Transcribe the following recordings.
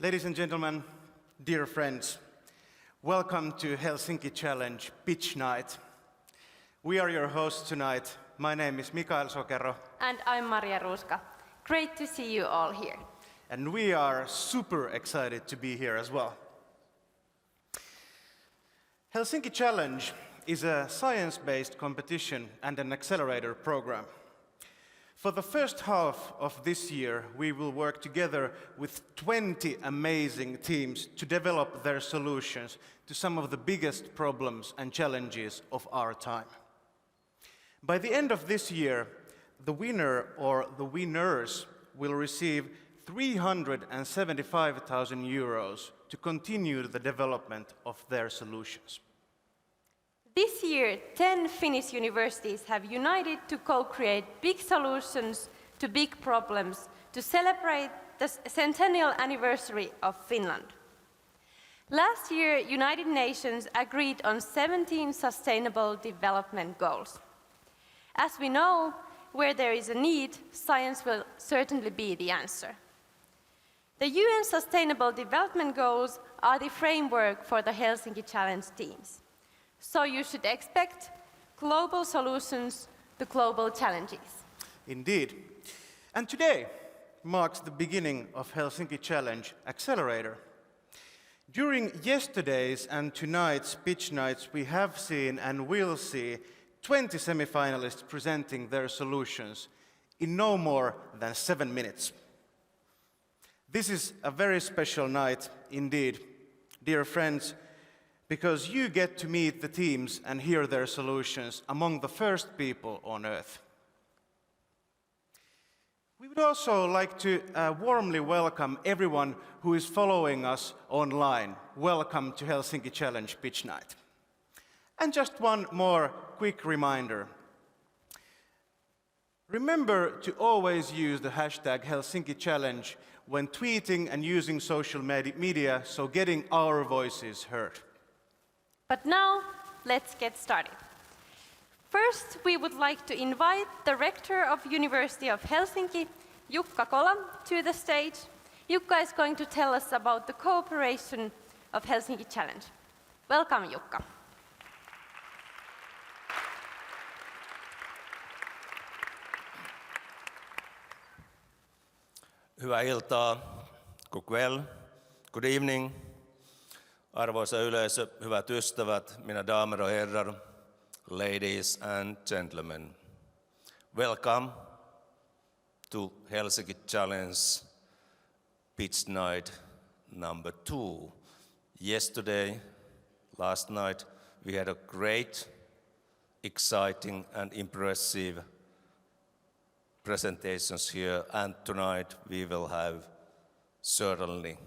Ladies and gentlemen, dear friends, welcome to Helsinki Challenge Pitch Night. We are your hosts tonight. My name is Mikael Sokero. And I'm Maria Ruska. Great to see you all here. And we are super excited to be here as well. Helsinki Challenge is a science-based competition and an accelerator program. For the first half of this year, we will work together with 20 amazing teams to develop their solutions to some of the biggest problems and challenges of our time. By the end of this year, the winner or the winners will receive 375,000 euros to continue the development of their solutions. This year, 10 Finnish universities have united to co-create big solutions to big problems to celebrate the centennial anniversary of Finland. Last year, United Nations agreed on 17 Sustainable Development Goals. As we know, where there is a need, science will certainly be the answer. The UN Sustainable Development Goals are the framework for the Helsinki Challenge teams. So you should expect global solutions to global challenges. Indeed. And today marks the beginning of Helsinki Challenge Accelerator. During yesterday's and tonight's pitch nights, we have seen and will see 20 semifinalists presenting their solutions in no more than 7 minutes. This is a very special night indeed, dear friends, because you get to meet the teams and hear their solutions among the first people on Earth. We would also like to warmly welcome everyone who is following us online. Welcome to Helsinki Challenge Pitch Night. And just one more quick reminder. Remember to always use the hashtag Helsinki Challenge when tweeting and using social media, so getting our voices heard. But now, let's get started. First, we would like to invite the Rector of University of Helsinki, Jukka Kola, to the stage. Jukka is going to tell us about the cooperation of Helsinki Challenge. Welcome, Jukka. Hyvää iltaa, good evening, arvoisa yleisö, hyvät ystävät, mina damer och herrar, ladies and gentlemen. Welcome to Helsinki Challenge Pitch Night number 2. Last night, we had a great, exciting and impressive presentations here, and tonight we will have certainly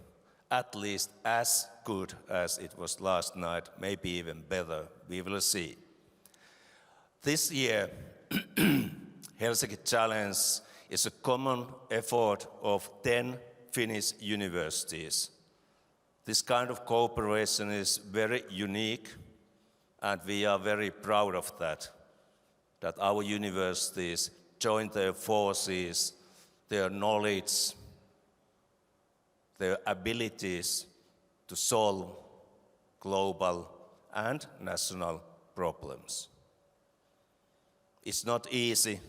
at least as good as it was last night, maybe even better. We will see. This year, Helsinki Challenge is a common effort of 10 Finnish universities. This kind of cooperation is very unique, and we are very proud of that our universities join their forces, their knowledge, their abilities to solve global and national problems. It's not easy,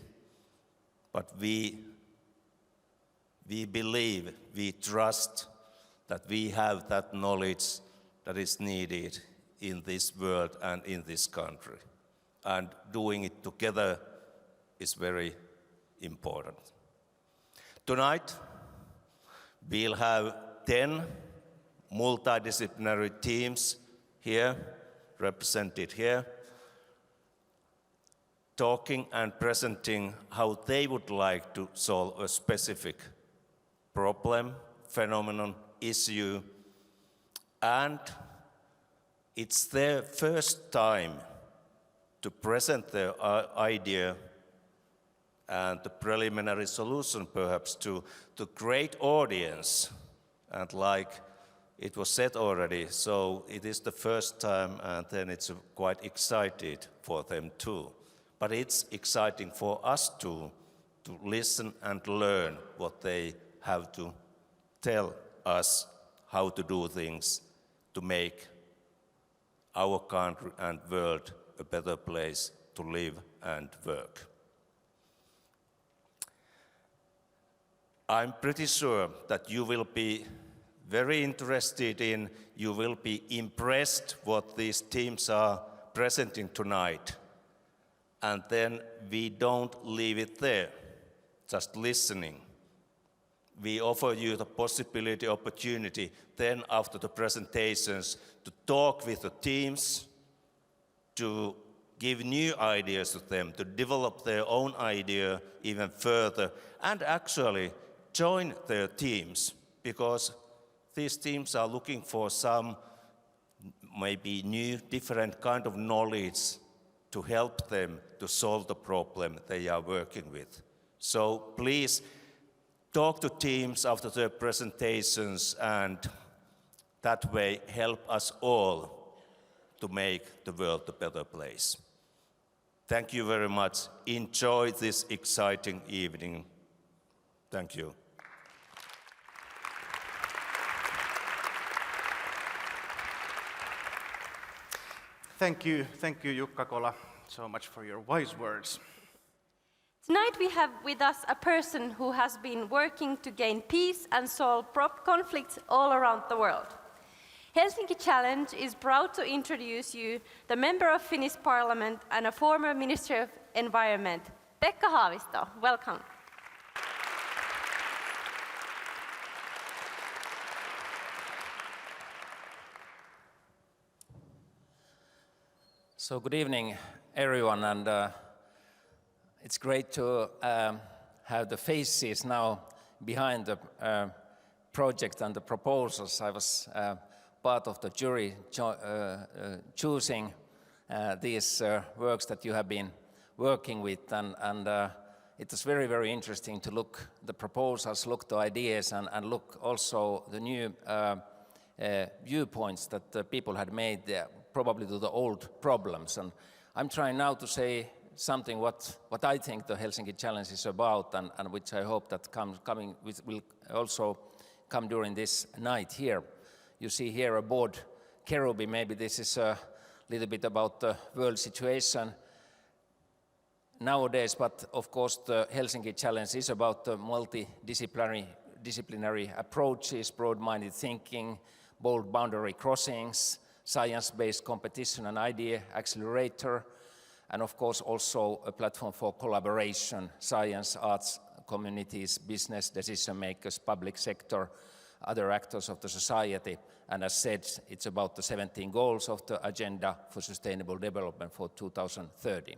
but we believe, we trust that we have that knowledge that is needed in this world and in this country. And doing it together is very important. Tonight, we'll have 10 multidisciplinary teams here, represented here, talking and presenting how they would like to solve a specific problem, phenomenon, issue, and it's their first time to present their idea and the preliminary solution perhaps to great audience. And like it was said already, so it is the first time and then it's quite excited for them too. But it's exciting for us too, to listen and learn what they have to tell us how to do things to make our country and world a better place to live and work. I'm pretty sure that you will be very interested in, you will be impressed what these teams are presenting tonight. And then we don't leave it there, just listening. We offer you the possibility, opportunity, then after the presentations, to talk with the teams, to give new ideas to them, to develop their own idea even further, and actually join their teams, because these teams are looking for some maybe new, different kind of knowledge to help them to solve the problem they are working with. So please talk to teams after their presentations, and that way help us all to make the world a better place. Thank you very much. Enjoy this exciting evening. Thank you. Thank you, Jukka Kola, so much for your wise words. Tonight we have with us a person who has been working to gain peace and solve conflicts all around the world. Helsinki Challenge is proud to introduce you the member of Finnish Parliament and a former Minister of Environment, Pekka Haavisto. Welcome. So good evening, everyone, and it's great to have the faces now behind the project and the proposals. I was part of the jury choosing these works that you have been working with, and it was very, very interesting to look the proposals, look the ideas, and look also the new viewpoints that the people had made there, probably to the old problems. And I'm trying now to say something what I think the Helsinki Challenge is about, and which I hope that will also come during this night here. You see here a board cherubim. Maybe this is a little bit about the world situation nowadays, but of course the Helsinki Challenge is about the multidisciplinary approaches, broad-minded thinking, bold boundary crossings, science-based competition and idea accelerator, and of course also a platform for collaboration, science, arts, communities, business, decision makers, public sector, other actors of the society. And as said, it's about the 17 goals of the Agenda for Sustainable Development for 2030.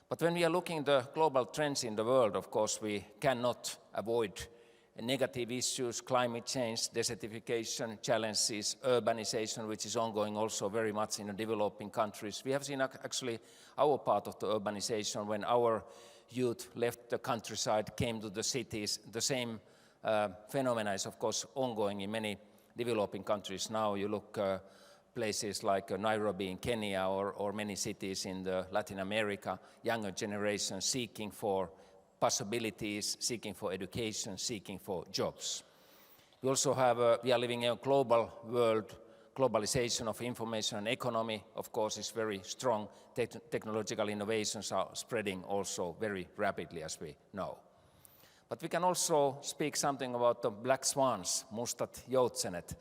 But when we are looking at the global trends in the world, of course, we cannot avoid negative issues, climate change, desertification, challenges, urbanization, which is ongoing also very much in the developing countries. We have seen actually our part of the urbanization when our youth left the countryside, came to the cities. The same phenomena is, of course, ongoing in many developing countries. Now you look places like Nairobi in Kenya or many cities in Latin America, younger generation seeking for possibilities, seeking for education, seeking for jobs. We also have, we are living in a global world. Globalization of information and economy, of course, is very strong. Technological innovations are spreading also very rapidly, as we know. But we can also speak something about the black swans, mustat joutsenet.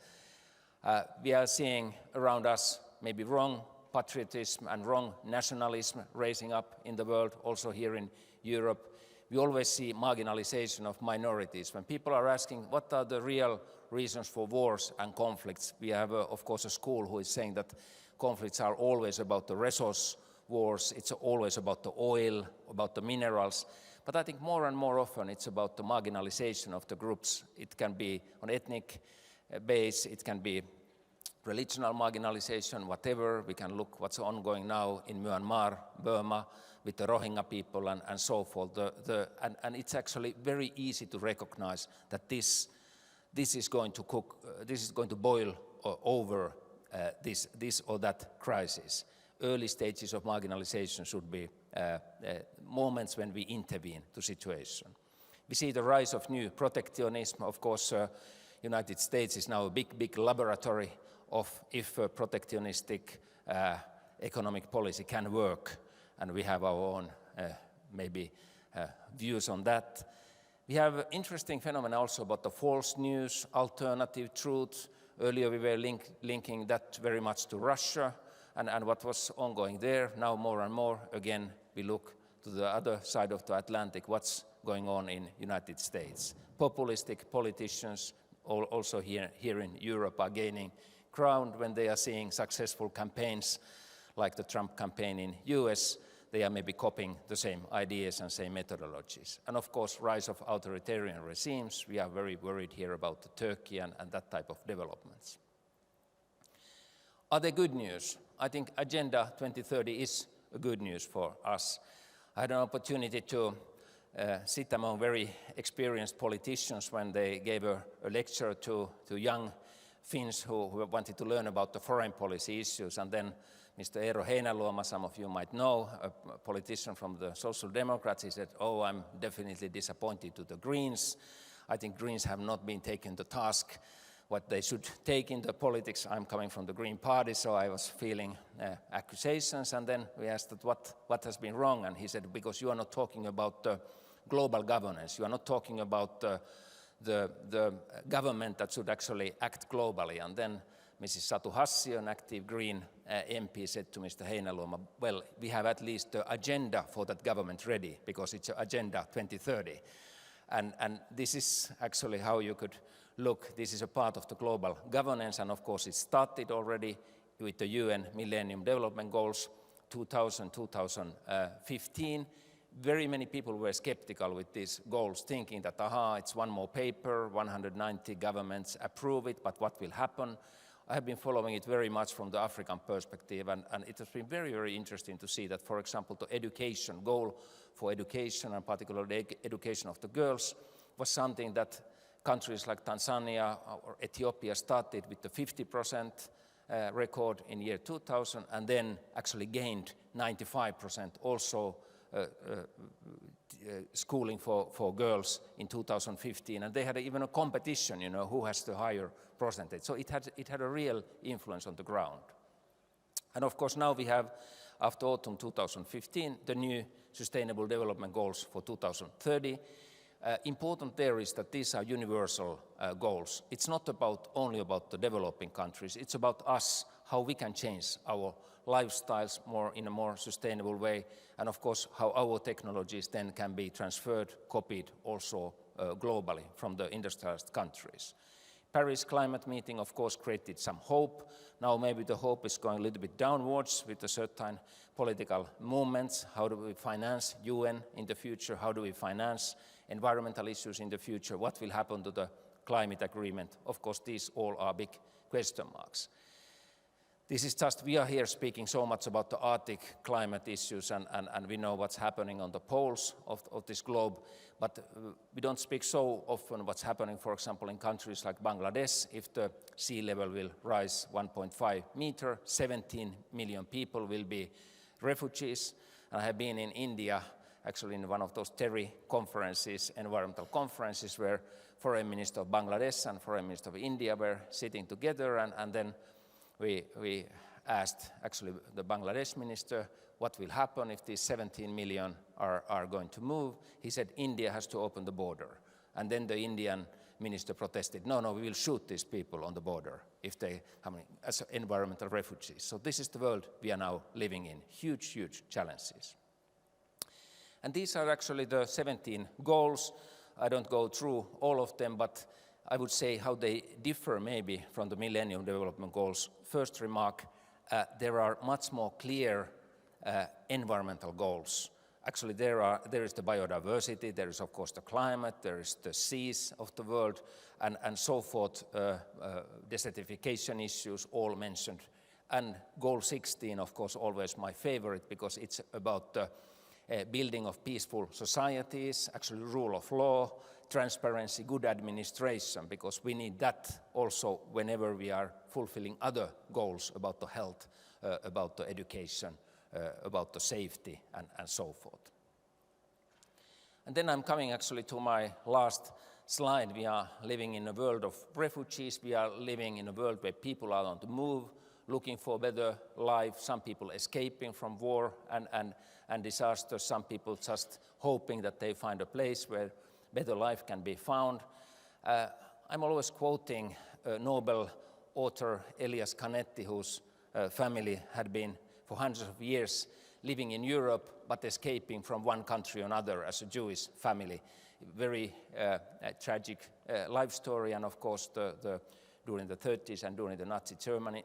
We are seeing around us maybe wrong patriotism and wrong nationalism raising up in the world, also here in Europe. We always see marginalization of minorities. When people are asking what are the real reasons for wars and conflicts, we have, of course, a school who is saying that conflicts are always about the resource wars, it's always about the oil, about the minerals. But I think more and more often it's about the marginalization of the groups. It can be on ethnic base, it can be religional marginalization, whatever. We can look what's ongoing now in Myanmar, Burma, with the Rohingya people and so forth. And it's actually very easy to recognize that this is going to this is going to boil over this or that crisis. Early stages of marginalization should be moments when we intervene to situation. We see the rise of new protectionism. Of course, United States is now a big laboratory of if protectionistic economic policy can work, and we have our own maybe views on that. We have interesting phenomena also about the false news, alternative truth. Earlier we were linking that very much to Russia and what was ongoing there. Now more and more, again, we look to the other side of the Atlantic, what's going on in United States. Populistic politicians also here in Europe are gaining ground when they are seeing successful campaigns like the Trump campaign in US. They are maybe copying the same ideas and same methodologies. And of course, rise of authoritarian regimes. We are very worried here about Turkey and that type of developments. Are there good news? I think Agenda 2030 is a good news for us. I had an opportunity to sit among very experienced politicians when they gave a lecture to young Finns who wanted to learn about the foreign policy issues, and then Mr. Eero Heinäluoma, some of you might know, a politician from the Social Democrats, he said, "Oh, I'm definitely disappointed to the Greens. I think Greens have not been taken to task what they should take in the politics. I'm coming from the Green Party, so I was feeling accusations." And then we asked that what has been wrong, and he said, because you are not talking about global governance, you are not talking about the government that should actually act globally. And then Mrs. Satu Hassi, an active Green MP, said to Mr. Heinäluoma, well, we have at least the agenda for that government ready, because it's Agenda 2030. And this is actually how you could look. This is a part of the global governance, and of course it started already with the UN Millennium Development Goals 2015. Very many people were skeptical with these goals, thinking that, it's one more paper, 190 governments approve it, but what will happen? I have been following it very much from the African perspective, and it has been very, very interesting to see that, for example, the education goal for education, and particularly education of the girls, was something that countries like Tanzania or Ethiopia started with the 50% record in year 2000, and then actually gained 95% also schooling for girls in 2015, and they had even a competition, who has the higher percentage. So it had a real influence on the ground. And of course now we have, after autumn 2015, the new Sustainable Development Goals for 2030. Important there is that these are universal goals. It's not only about the developing countries, it's about us, how we can change our lifestyles in a more sustainable way, and of course how our technologies then can be transferred, copied also globally from the industrialized countries. Paris climate meeting of course created some hope. Now maybe the hope is going a little bit downwards with the certain political movements. How do we finance UN in the future? How do we finance environmental issues in the future? What will happen to the climate agreement? Of course these all are big question marks. This is just, we are here speaking so much about the Arctic climate issues, and we know what's happening on the poles of this globe, but we don't speak so often what's happening, for example, in countries like Bangladesh. If the sea level will rise 1.5 meter, 17 million people will be refugees. And I have been in India, actually in one of those TERI conferences, environmental conferences, where Foreign Minister of Bangladesh and Foreign Minister of India were sitting together, and then we asked actually the Bangladesh minister what will happen if these 17 million are going to move. He said India has to open the border. And then the Indian minister protested, no, we will shoot these people on the border if they come as environmental refugees. So this is the world we are now living in. Huge, huge challenges. And these are actually the 17 goals. I don't go through all of them, but I would say how they differ maybe from the Millennium Development Goals. First remark, there are much more clear environmental goals. Actually, there is the biodiversity, there is of course the climate, there is the seas of the world, and so forth, desertification issues all mentioned. And goal 16, of course, always my favorite, because it's about the building of peaceful societies, actually rule of law, transparency, good administration, because we need that also whenever we are fulfilling other goals about the health, about the education, about the safety, and so forth. And then I'm coming actually to my last slide, we are living in a world of refugees. We are living in a world where people are on the move, looking for a better life. Some people escaping from war and disaster. Some people just hoping that they find a place where better life can be found. I'm always quoting Nobel author Elias Canetti, whose family had been for hundreds of years living in Europe, but escaping from one country or another as a Jewish family. Very tragic life story, and of course during the 30s and during the Nazi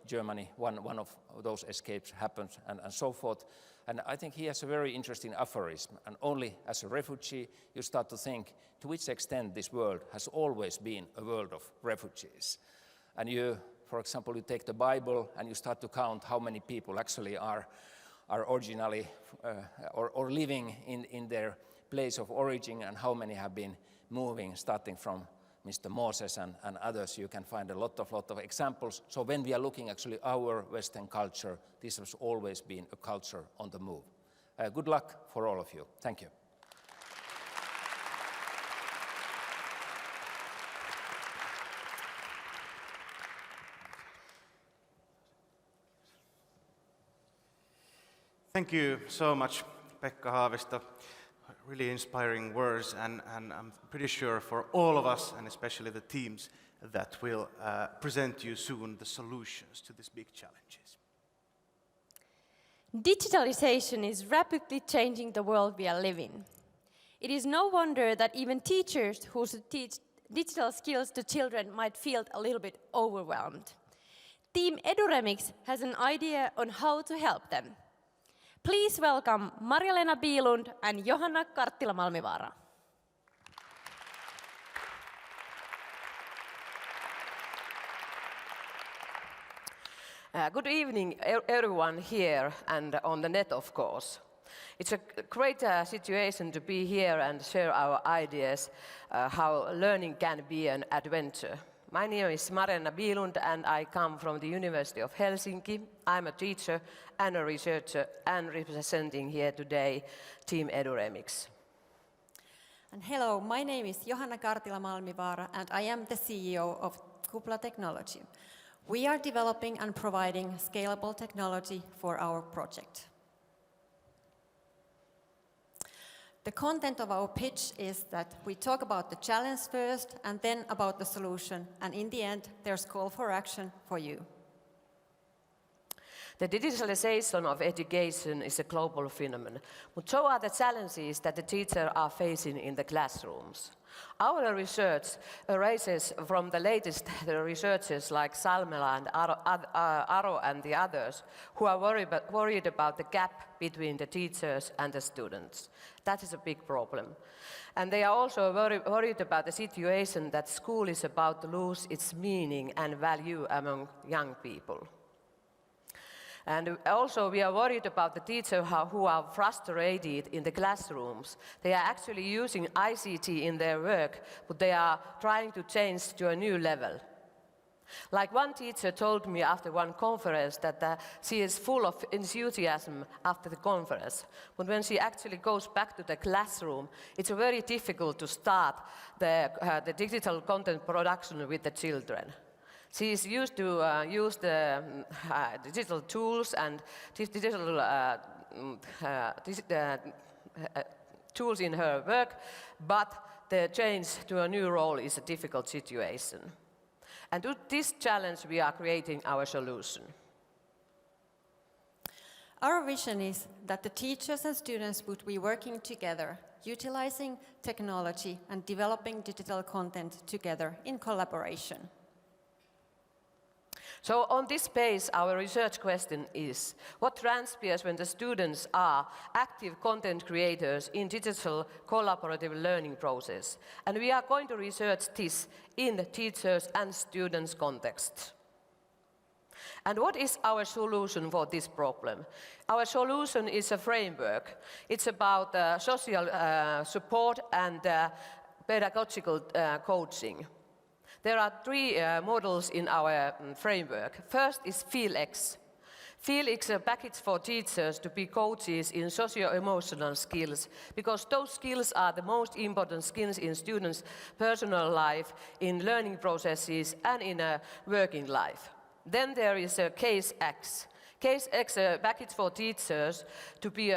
Germany one of those escapes happened, and so forth. And I think he has a very interesting aphorism, and only as a refugee you start to think to which extent this world has always been a world of refugees. And you, for example, you take the Bible and you start to count how many people actually are originally or living in their place of origin, and how many have been moving, starting from Mr. Moses and others. You can find a lot of examples. So when we are looking actually our Western culture, this has always been a culture on the move. Good luck for all of you. Thank you. Thank you so much, Pekka Haavisto. Really inspiring words, and I'm pretty sure for all of us, and especially the teams that will present you soon the solutions to these big challenges. Digitalization is rapidly changing the world we are living. It is no wonder that even teachers who should teach digital skills to children might feel a little bit overwhelmed. Team Eduremix has an idea on how to help them. Please welcome Marja-Leena Bielund and Johanna Karttila-Malmivaara. Good evening, everyone here and on the net, of course. It's a great situation to be here and share our ideas how learning can be an adventure. My name is Marja-Leena Bielund and I come from the University of Helsinki. I'm a teacher and a researcher and representing here today Team Eduremix. And hello, my name is Johanna Karttila-Malmivaara and I am the CEO of Kupla Technology. We are developing and providing scalable technology for our project. The content of our pitch is that we talk about the challenge first and then about the solution, and in the end there's call for action for you. The digitalization of education is a global phenomenon, but so are the challenges that the teachers are facing in the classrooms. Our research arises from the latest researchers like Salmela and Aro and the others who are worried about the gap between the teachers and the students. That is a big problem. And they are also worried about the situation that school is about to lose its meaning and value among young people. And also we are worried about the teachers who are frustrated in the classrooms. They are actually using ICT in their work, but they are trying to change to a new level. Like one teacher told me after one conference that she is full of enthusiasm after the conference, but when she actually goes back to the classroom, it's very difficult to start the digital content production with the children. She is used to use the digital tools and digital tools in her work, but the change to a new role is a difficult situation. And to this challenge we are creating our solution. Our vision is that the teachers and students would be working together, utilizing technology and developing digital content together in collaboration. So on this base, our research question is, what transpires when the students are active content creators in digital collaborative learning process? And we are going to research this in the teachers' and students' context. And what is our solution for this problem? Our solution is a framework. It's about social support and pedagogical coaching. There are three models in our framework. First is FeelX. Feel is a package for teachers to be coaches in socio-emotional skills, because those skills are the most important skills in students' personal life, in learning processes, and in a working life. Then there is a Case X. Case X, a package for teachers to be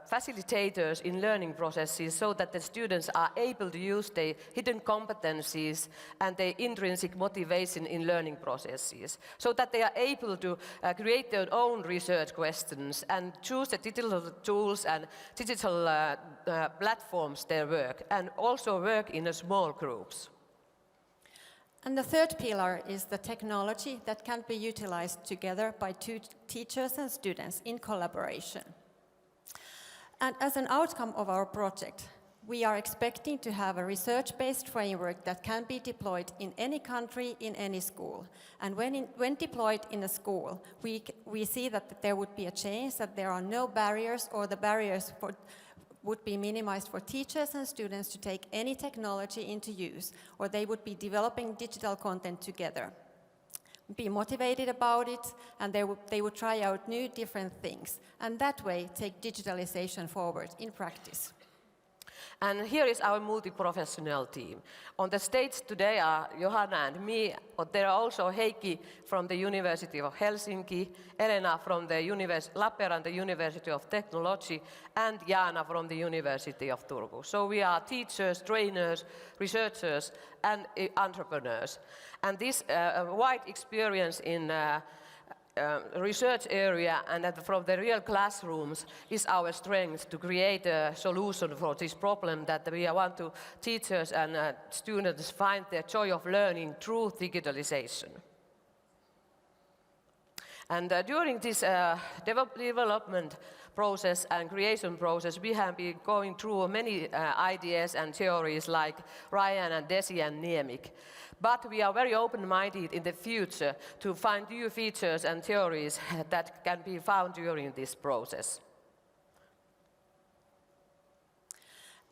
facilitators in learning processes so that the students are able to use their hidden competencies and their intrinsic motivation in learning processes, so that they are able to create their own research questions and choose the digital tools and digital platforms their work, and also work in small groups. And the third pillar is the technology that can be utilized together by two teachers and students in collaboration. And as an outcome of our project, we are expecting to have a research-based framework that can be deployed in any country, in any school. And when deployed in a school, we see that there would be a change, that there are no barriers, or the barriers would be minimized for teachers and students to take any technology into use, or they would be developing digital content together, be motivated about it, and they would try out new different things, and that way take digitalization forward in practice. And here is our multi-professional team. On the stage today are Johanna and me, but there are also Heikki from the University of Helsinki, Elena from the Lappeenranta University of Technology, and Jaana from the University of Turku. So we are teachers, trainers, researchers, and entrepreneurs. And this wide experience in research area and from the real classrooms is our strength to create a solution for this problem, that we want to teachers and students find the joy of learning through digitalization. And during this development process and creation process, we have been going through many ideas and theories like Ryan and Desi and Niemik. But we are very open-minded in the future to find new features and theories that can be found during this process.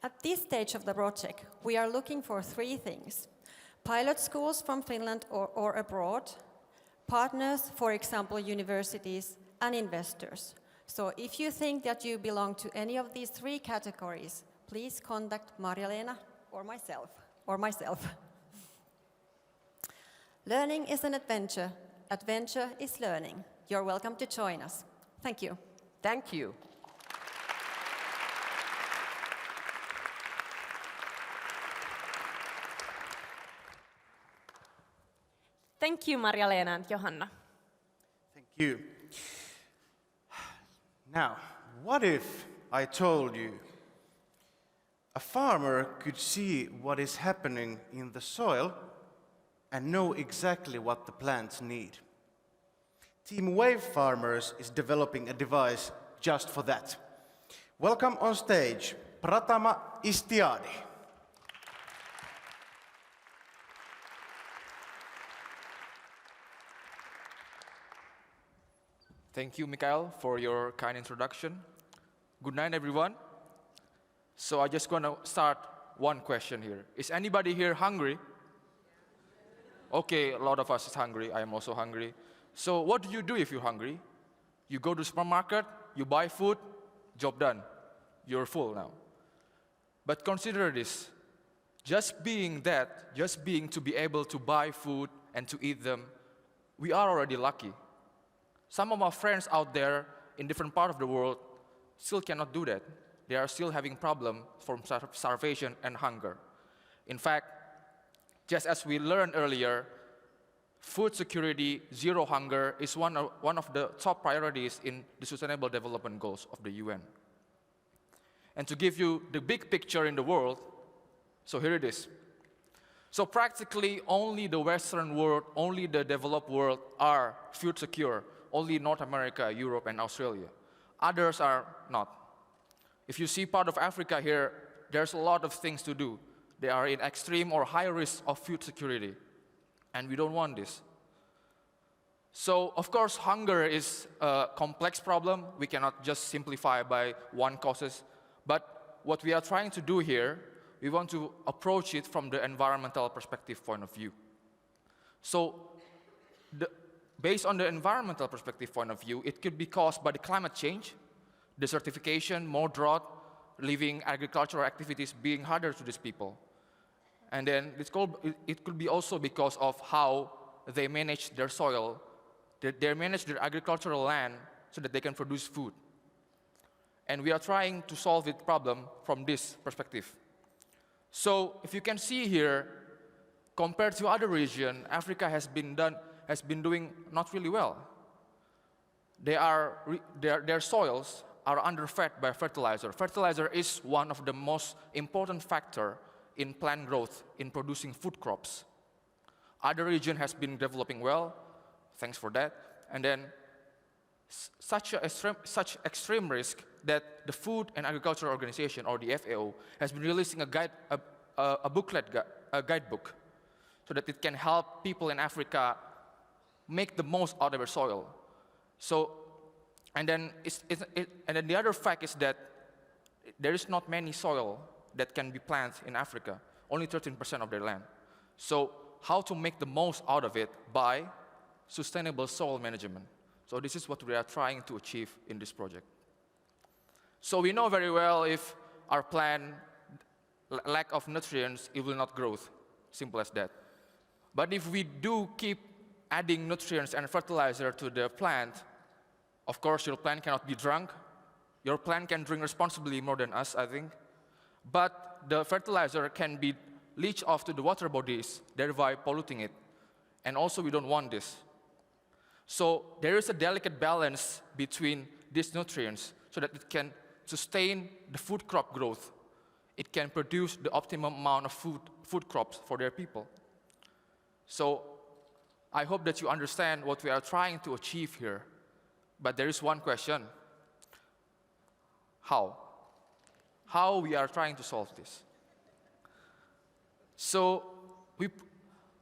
At this stage of the project, we are looking for three things: pilot schools from Finland or abroad, partners, for example, universities, and investors. So if you think that you belong to any of these three categories, please contact Marja-Leena or myself. Learning is an adventure. Adventure is learning. You're welcome to join us. Thank you. Thank you. Thank you, Marja-Leena and Johanna. Thank you. Now, what if I told you a farmer could see what is happening in the soil and know exactly what the plants need? Team Wave Farmers is developing a device just for that. Welcome on stage, Pratama Istiadi. Thank you, Mikael, for your kind introduction. Good night, everyone. So I just want to start one question here. Is anybody here hungry? Okay, a lot of us is hungry. I am also hungry. So what do you do if you're hungry? You go to the supermarket, you buy food, job done. You're full now. But consider this. Just being to be able to buy food and to eat them, we are already lucky. Some of our friends out there in different parts of the world still cannot do that. They are still having problems from starvation and hunger. In fact, just as we learned earlier, food security, zero hunger, is one of the top priorities in the Sustainable Development Goals of the UN. And to give you the big picture in the world, so here it is. So practically only the Western world, only the developed world are food secure. Only North America, Europe, and Australia. Others are not. If you see part of Africa here, there's a lot of things to do. They are in extreme or high risk of food security, and we don't want this. So, of course, hunger is a complex problem. We cannot just simplify by one causes. But what we are trying to do here, we want to approach it from the environmental perspective point of view. So, based on the environmental perspective point of view, it could be caused by the climate change, desertification, more drought, leaving agricultural activities being harder to these people. And then it could be also because of how they manage their soil, they manage their agricultural land so that they can produce food. And we are trying to solve the problem from this perspective. So if you can see here, compared to other regions, Africa has been doing not really well. Their soils are underfed by fertilizer. Fertilizer is one of the most important factors in plant growth, in producing food crops. Other region has been developing well, thanks for that. And then such extreme risk that the Food and Agriculture Organization, or the FAO, has been releasing a guidebook, so that it can help people in Africa make the most out of their soil. So, and then the other fact is that there is not many soil that can be planted in Africa, only 13% of their land. So how to make the most out of it by sustainable soil management. So this is what we are trying to achieve in this project. So we know very well if our plant lack of nutrients, it will not grow. Simple as that. But if we do keep adding nutrients and fertilizer to the plant, of course your plant cannot be drunk. Your plant can drink responsibly more than us, I think. But the fertilizer can be leached off to the water bodies, thereby polluting it. And also we don't want this. So there is a delicate balance between these nutrients so that it can sustain the food crop growth. It can produce the optimum amount of food crops for their people. So I hope that you understand what we are trying to achieve here. But there is one question. How? How we are trying to solve this? So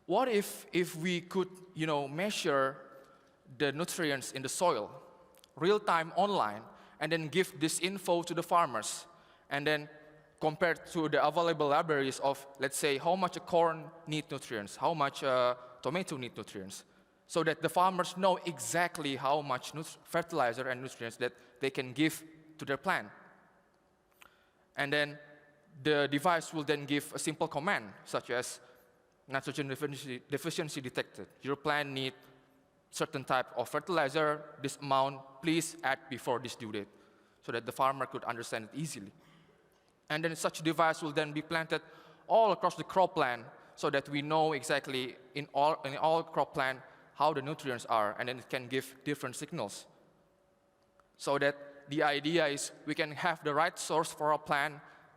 what if we could, measure the nutrients in the soil, real-time online, and then give this info to the farmers, and then compared to the available libraries of, let's say, how much a corn needs nutrients, how much tomato needs nutrients, so that the farmers know exactly how much fertilizer and nutrients that they can give to their plant. And then the device will then give a simple command, such as nitrogen deficiency detected. Your plant needs certain type of fertilizer, this amount, please add before this due date, so that the farmer could understand it easily. And then such device will then be planted all across the cropland, so that we know exactly in all cropland how the nutrients are, and then it can give different signals. So that the idea is we can have the right source for our plant,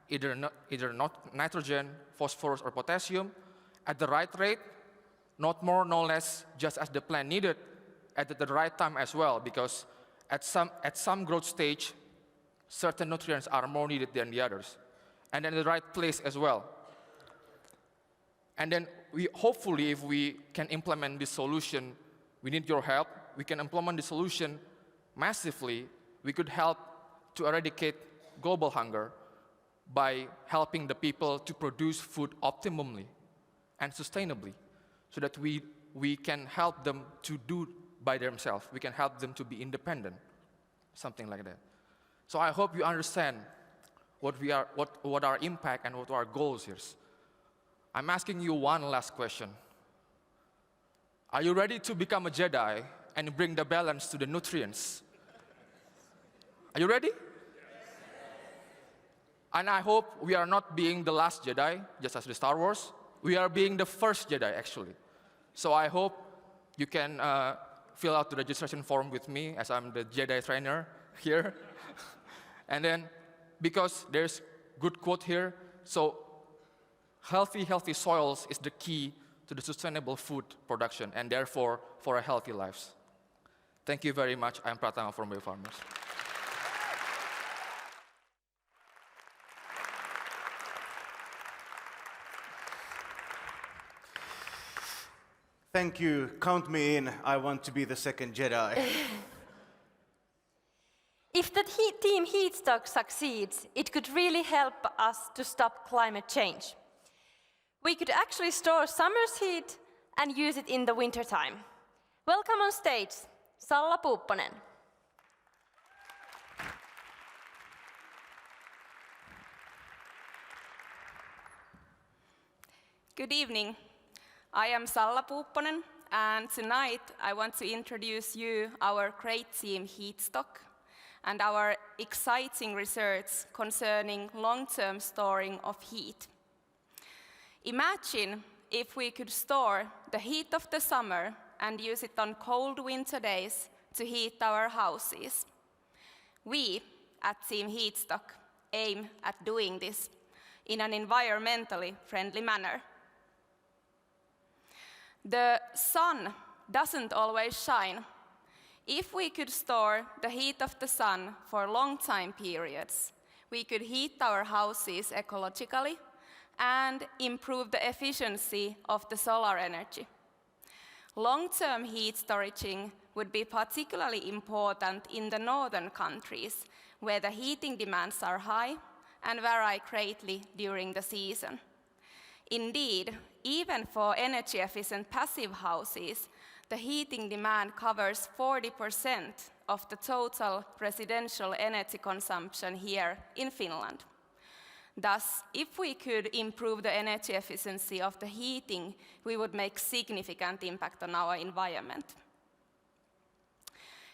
either not nitrogen, phosphorus, or potassium, at the right rate, not more, no less, just as the plant needed, at the right time as well, because at some growth stage, certain nutrients are more needed than the others, and in the right place as well. And then hopefully, if we can implement this solution, we need your help. We can implement the solution massively. We could help to eradicate global hunger by helping the people to produce food optimally and sustainably, so that we can help them to do by themselves. We can help them to be independent, something like that. So I hope you understand what our impact and what our goals is. I'm asking you one last question. Are you ready to become a Jedi and bring the balance to the nutrients? Are you ready? Yes. And I hope we are not being the last Jedi, just as the Star Wars. We are being the first Jedi, actually. So I hope you can fill out the registration form with me, as I'm the Jedi trainer here. And then, because there's good quote here, so healthy soils is the key to the sustainable food production, and therefore for a healthy lives. Thank you very much. I'm Pratama from Bay Farmers. Thank you. Count me in. I want to be the second Jedi. If the team Heatstock succeeds, it could really help us to stop climate change. We could actually store summer's heat and use it in the wintertime. Welcome on stage, Salla Puupponen. Good evening. I am Salla Puupponen, and tonight I want to introduce you our great team Heatstock and our exciting research concerning long-term storing of heat. Imagine if we could store the heat of the summer and use it on cold winter days to heat our houses. We at Team Heatstock aim at doing this in an environmentally friendly manner. The sun doesn't always shine. If we could store the heat of the sun for long time periods, we could heat our houses ecologically and improve the efficiency of the solar energy. Long-term heat storaging would be particularly important in the northern countries, where the heating demands are high and vary greatly during the season. Indeed, even for energy-efficient passive houses, the heating demand covers 40% of the total residential energy consumption here in Finland. Thus, if we could improve the energy efficiency of the heating, we would make significant impact on our environment.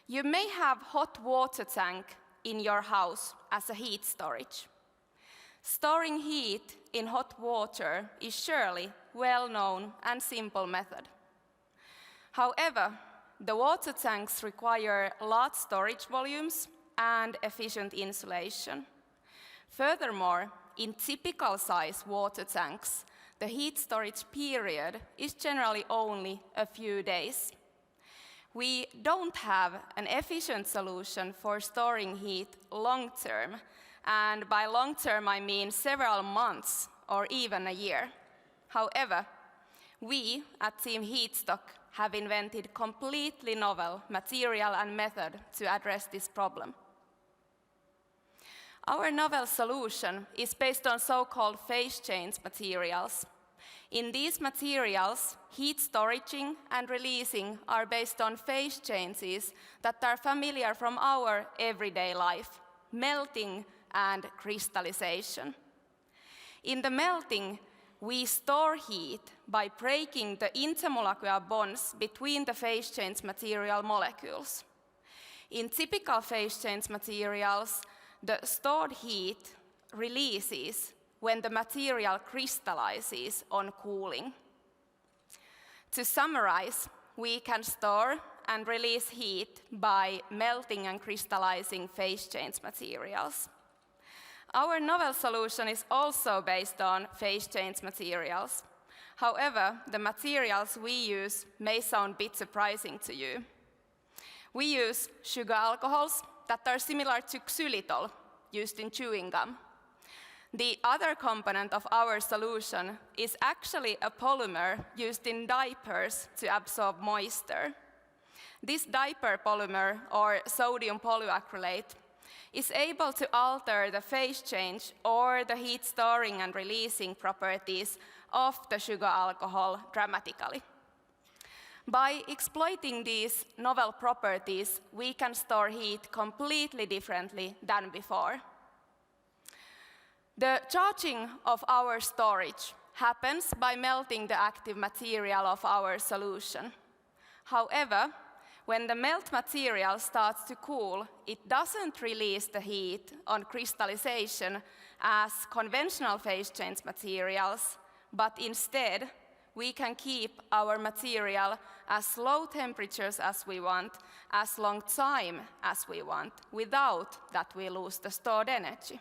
You may have hot water tank in your house as a heat storage. Storing heat in hot water is surely well-known and simple method. However, the water tanks require large storage volumes and efficient insulation. Furthermore, in typical size water tanks, the heat storage period is generally only a few days. We don't have an efficient solution for storing heat long term, and by long term I mean several months or even a year. However, we at Team Heatstock have invented completely novel material and method to address this problem. Our novel solution is based on so-called phase change materials. In these materials, heat storaging and releasing are based on phase changes that are familiar from our everyday life, melting and crystallization. In the melting, we store heat by breaking the intermolecular bonds between the phase change material molecules. In typical phase change materials, the stored heat releases when the material crystallizes on cooling. To summarize, we can store and release heat by melting and crystallizing phase change materials. Our novel solution is also based on phase change materials. However, the materials we use may sound a bit surprising to you. We use sugar alcohols that are similar to xylitol used in chewing gum. The other component of our solution is actually a polymer used in diapers to absorb moisture. This diaper polymer, or sodium polyacrylate, is able to alter the phase change or the heat storing and releasing properties of the sugar alcohol dramatically. By exploiting these novel properties, we can store heat completely differently than before. The charging of our storage happens by melting the active material of our solution. However, when the melt material starts to cool, it doesn't release the heat on crystallization as conventional phase change materials, but instead, we can keep our material as low temperatures as we want, as long time as we want, without that we lose the stored energy.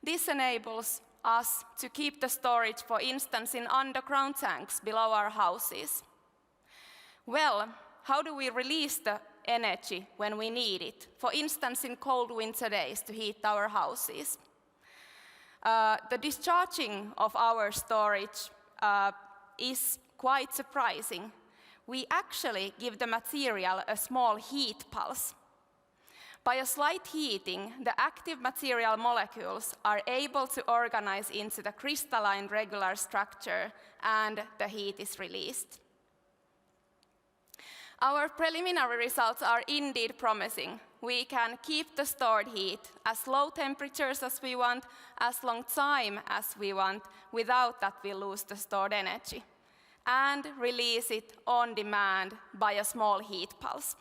This enables us to keep the storage, for instance, in underground tanks below our houses. Well, how do we release the energy when we need it? For instance, in cold winter days to heat our houses. The discharging of our storage is quite surprising. We actually give the material a small heat pulse. By a slight heating, the active material molecules are able to organize into the crystalline regular structure, and the heat is released. Our preliminary results are indeed promising. We can keep the stored heat as low temperatures as we want, as long time as we want, without that we lose the stored energy, and release it on demand by a small heat pulse.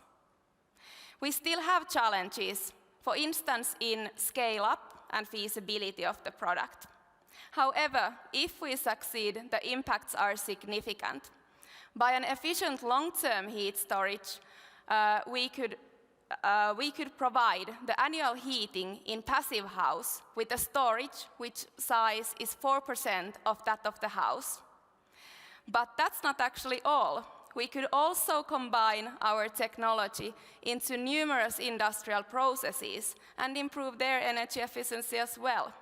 We still have challenges, for instance, in scale-up and feasibility of the product. However, if we succeed, the impacts are significant. By an efficient long-term heat storage, we could provide the annual heating in passive house with a storage which size is 4% of that of the house. But that's not actually all. We could also combine our technology into numerous industrial processes and improve their energy efficiency as well.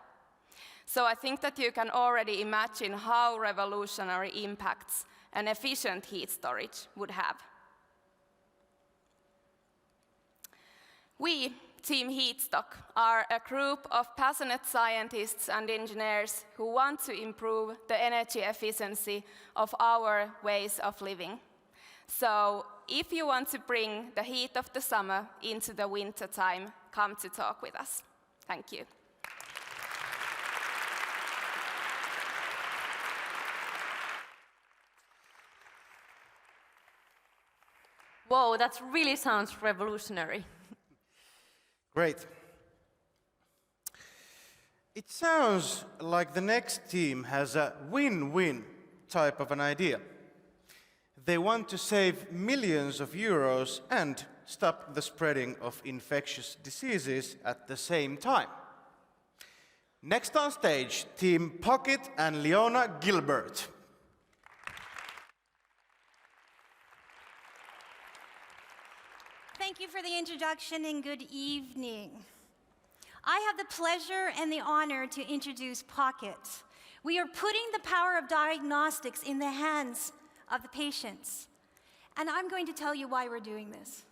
So I think that you can already imagine how revolutionary impacts an efficient heat storage would have. We, Team Heatstock, are a group of passionate scientists and engineers who want to improve the energy efficiency of our ways of living. So if you want to bring the heat of the summer into the winter time, come to talk with us. Thank you. Whoa, that really sounds revolutionary. Great. It sounds like the next team has a win-win type of an idea. They want to save millions of euros and stop the spreading of infectious diseases at the same time. Next on stage, Team Pocket and Leona Gilbert. Thank you for the introduction and good evening. I have the pleasure and the honor to introduce Pocket. We are putting the power of diagnostics in the hands of the patients. And I'm going to tell you why we're doing this.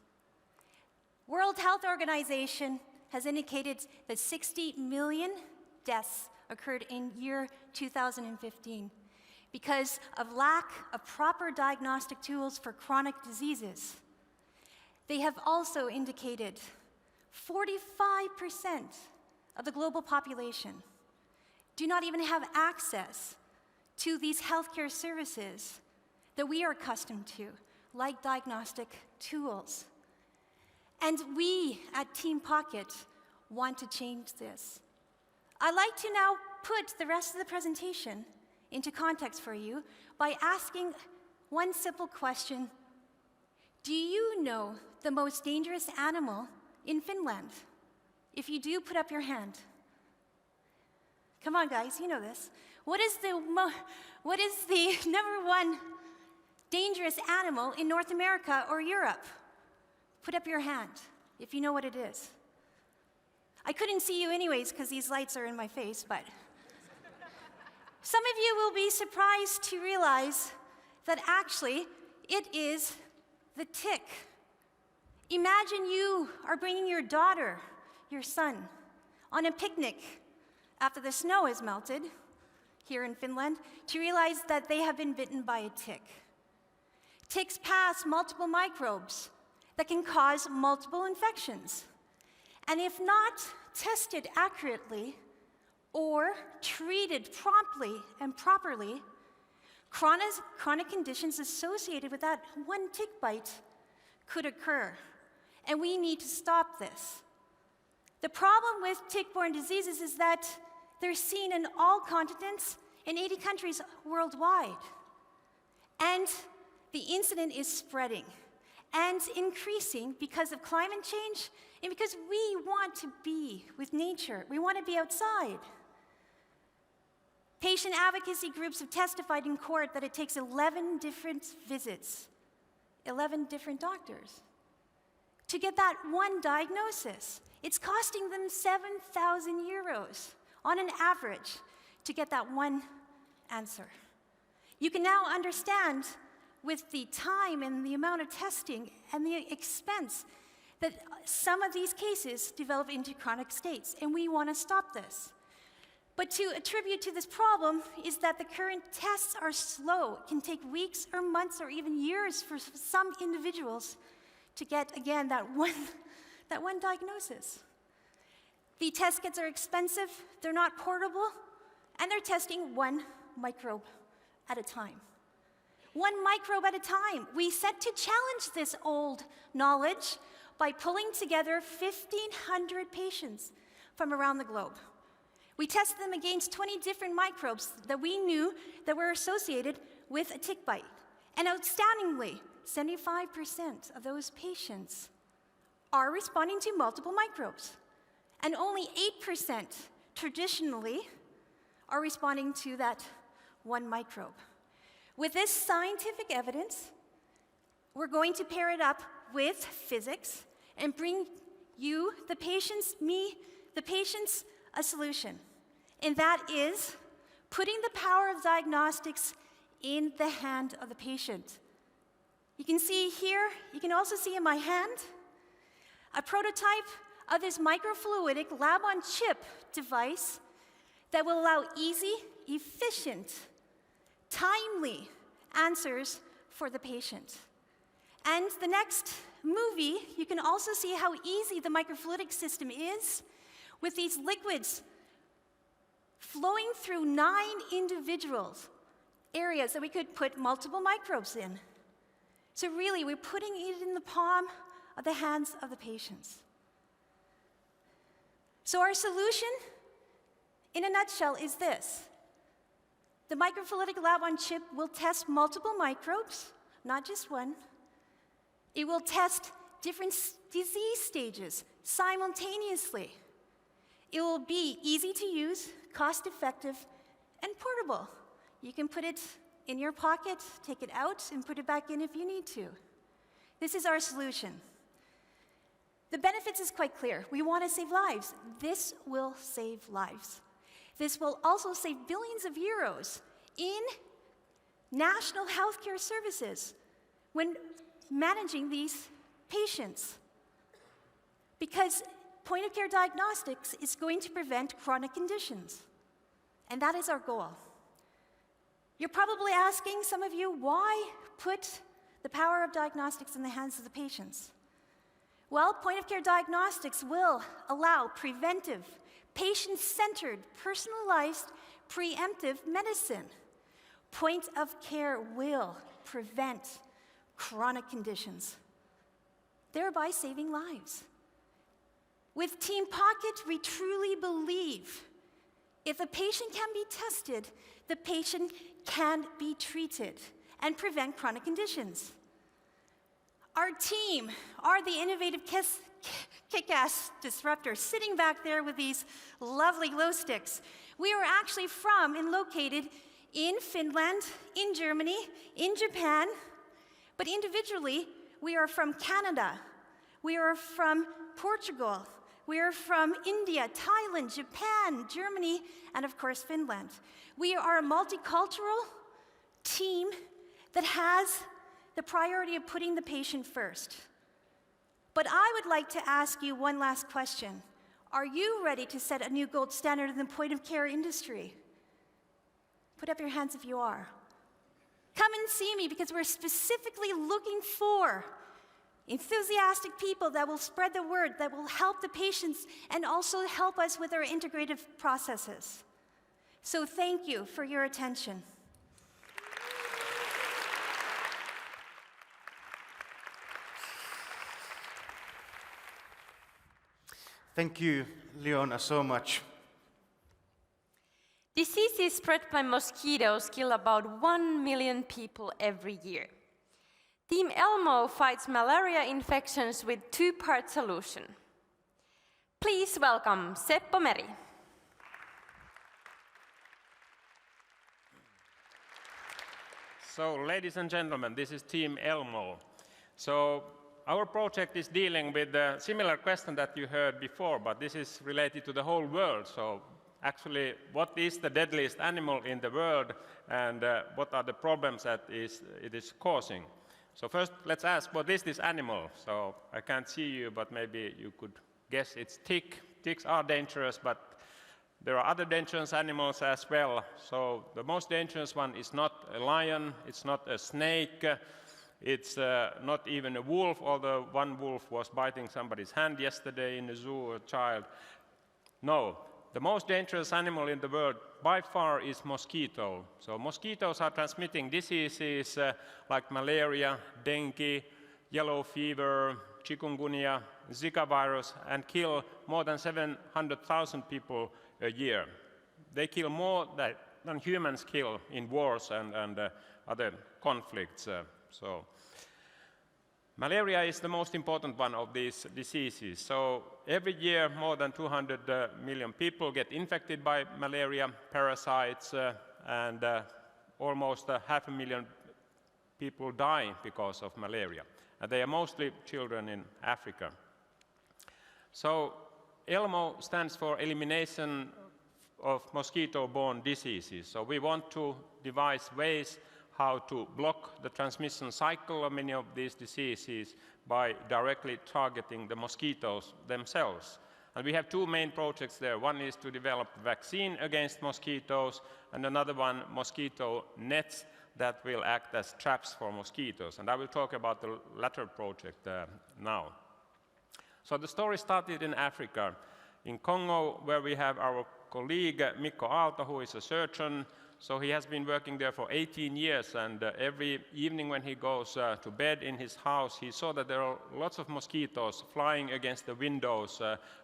World Health Organization has indicated that 60 million deaths occurred in year 2015 because of lack of proper diagnostic tools for chronic diseases. They have also indicated 45% of the global population do not even have access to these healthcare services that we are accustomed to, like diagnostic tools. And we at Team Pocket want to change this. I'd like to now put the rest of the presentation into context for you by asking one simple question. Do you know the most dangerous animal in Finland? If you do, put up your hand. Come on, guys, you know this. What is the number one dangerous animal in North America or Europe? Put up your hand if you know what it is. I couldn't see you anyways because these lights are in my face, but some of you will be surprised to realize that actually it is the tick. Imagine you are bringing your daughter, your son, on a picnic after the snow has melted here in Finland to realize that they have been bitten by a tick. Ticks pass multiple microbes that can cause multiple infections. And if not tested accurately or treated promptly and properly, chronic conditions associated with that one tick bite could occur. And we need to stop this. The problem with tick-borne diseases is that they're seen in all continents in 80 countries worldwide. And the incident is spreading and increasing because of climate change and because we want to be with nature. We want to be outside. Patient advocacy groups have testified in court that it takes 11 different visits, 11 different doctors, to get that one diagnosis. It's costing them 7,000 euros on an average to get that one answer. You can now understand with the time and the amount of testing and the expense that some of these cases develop into chronic states, and we want to stop this. But to attribute to this problem is that the current tests are slow. It can take weeks or months or even years for some individuals to get, again, that one diagnosis. The test kits are expensive, they're not portable, and they're testing one microbe at a time. One microbe at a time. We set to challenge this old knowledge by pulling together 1,500 patients from around the globe. We tested them against 20 different microbes that we knew that were associated with a tick bite. And outstandingly, 75% of those patients are responding to multiple microbes. And only 8% traditionally are responding to that one microbe. With this scientific evidence, we're going to pair it up with physics and bring you, the patients, a solution. And that is putting the power of diagnostics in the hand of the patient. You can see here, you can also see in my hand, a prototype of this microfluidic lab-on-chip device that will allow easy, efficient, timely answers for the patient. And the next movie, you can also see how easy the microfluidic system is with these liquids flowing through 9 individuals, areas that we could put multiple microbes in. So really, we're putting it in the palm of the hands of the patients. So our solution, in a nutshell, is this. The microfluidic lab-on-chip will test multiple microbes, not just one. It will test different disease stages simultaneously. It will be easy to use, cost-effective, and portable. You can put it in your pocket, take it out, and put it back in if you need to. This is our solution. The benefits is quite clear. We want to save lives. This will save lives. This will also save billions of euros in national healthcare services when managing these patients. Because point-of-care diagnostics is going to prevent chronic conditions. And that is our goal. You're probably asking, some of you, why put the power of diagnostics in the hands of the patients? Well, point-of-care diagnostics will allow preventive, patient-centered, personalized, preemptive medicine. Point-of-care will prevent chronic conditions, thereby saving lives. With Team Pocket, we truly believe if a patient can be tested, the patient can be treated and prevent chronic conditions. Our team are the innovative kick-ass disruptors sitting back there with these lovely glow sticks. We are actually from and located in Finland, in Germany, in Japan, but individually, we are from Canada, we are from Portugal, we are from India, Thailand, Japan, Germany, and of course, Finland. We are a multicultural team that has the priority of putting the patient first. But I would like to ask you one last question. Are you ready to set a new gold standard in the point-of-care industry? Put up your hands if you are. Come and see me, because we're specifically looking for enthusiastic people that will spread the word, that will help the patients and also help us with our integrative processes. So thank you for your attention. Thank you, Leona, so much. Diseases spread by mosquitoes kill about 1 million people every year. Team Elmo fights malaria infections with two-part solution. Please welcome Seppo Meri. So, ladies and gentlemen, this is Team Elmo. So, our project is dealing with a similar question that you heard before, but this is related to the whole world. So, actually, what is the deadliest animal in the world, and what are the problems that it is causing? So first, let's ask, what is this animal? So I can't see you, but maybe you could guess it's tick. Ticks are dangerous, but There are other dangerous animals as well. So the most dangerous one is not a lion, it's not a snake, it's not even a wolf, although one wolf was biting somebody's hand yesterday in the zoo, a child. No, the most dangerous animal in the world by far is mosquito. So mosquitoes are transmitting diseases like malaria, dengue, yellow fever, chikungunya, Zika virus, and kill more than 700,000 people a year. They kill more than humans kill in wars and other conflicts. So malaria is the most important one of these diseases. So every year more than 200 million people get infected by malaria parasites and almost 500,000 people die because of malaria. And they are mostly children in Africa. So Elmo stands for elimination of mosquito-borne diseases. So we want to devise ways how to block the transmission cycle of many of these diseases by directly targeting the mosquitoes themselves. And we have two main projects there. One is to develop a vaccine against mosquitoes, and another one, mosquito nets that will act as traps for mosquitoes. And I will talk about the latter project now. So the story started in Africa, in Congo, where we have our colleague Mikko Aalto, who is a surgeon. So he has been working there for 18 years, and every evening when he goes to bed in his house, he saw that there are lots of mosquitoes flying against the windows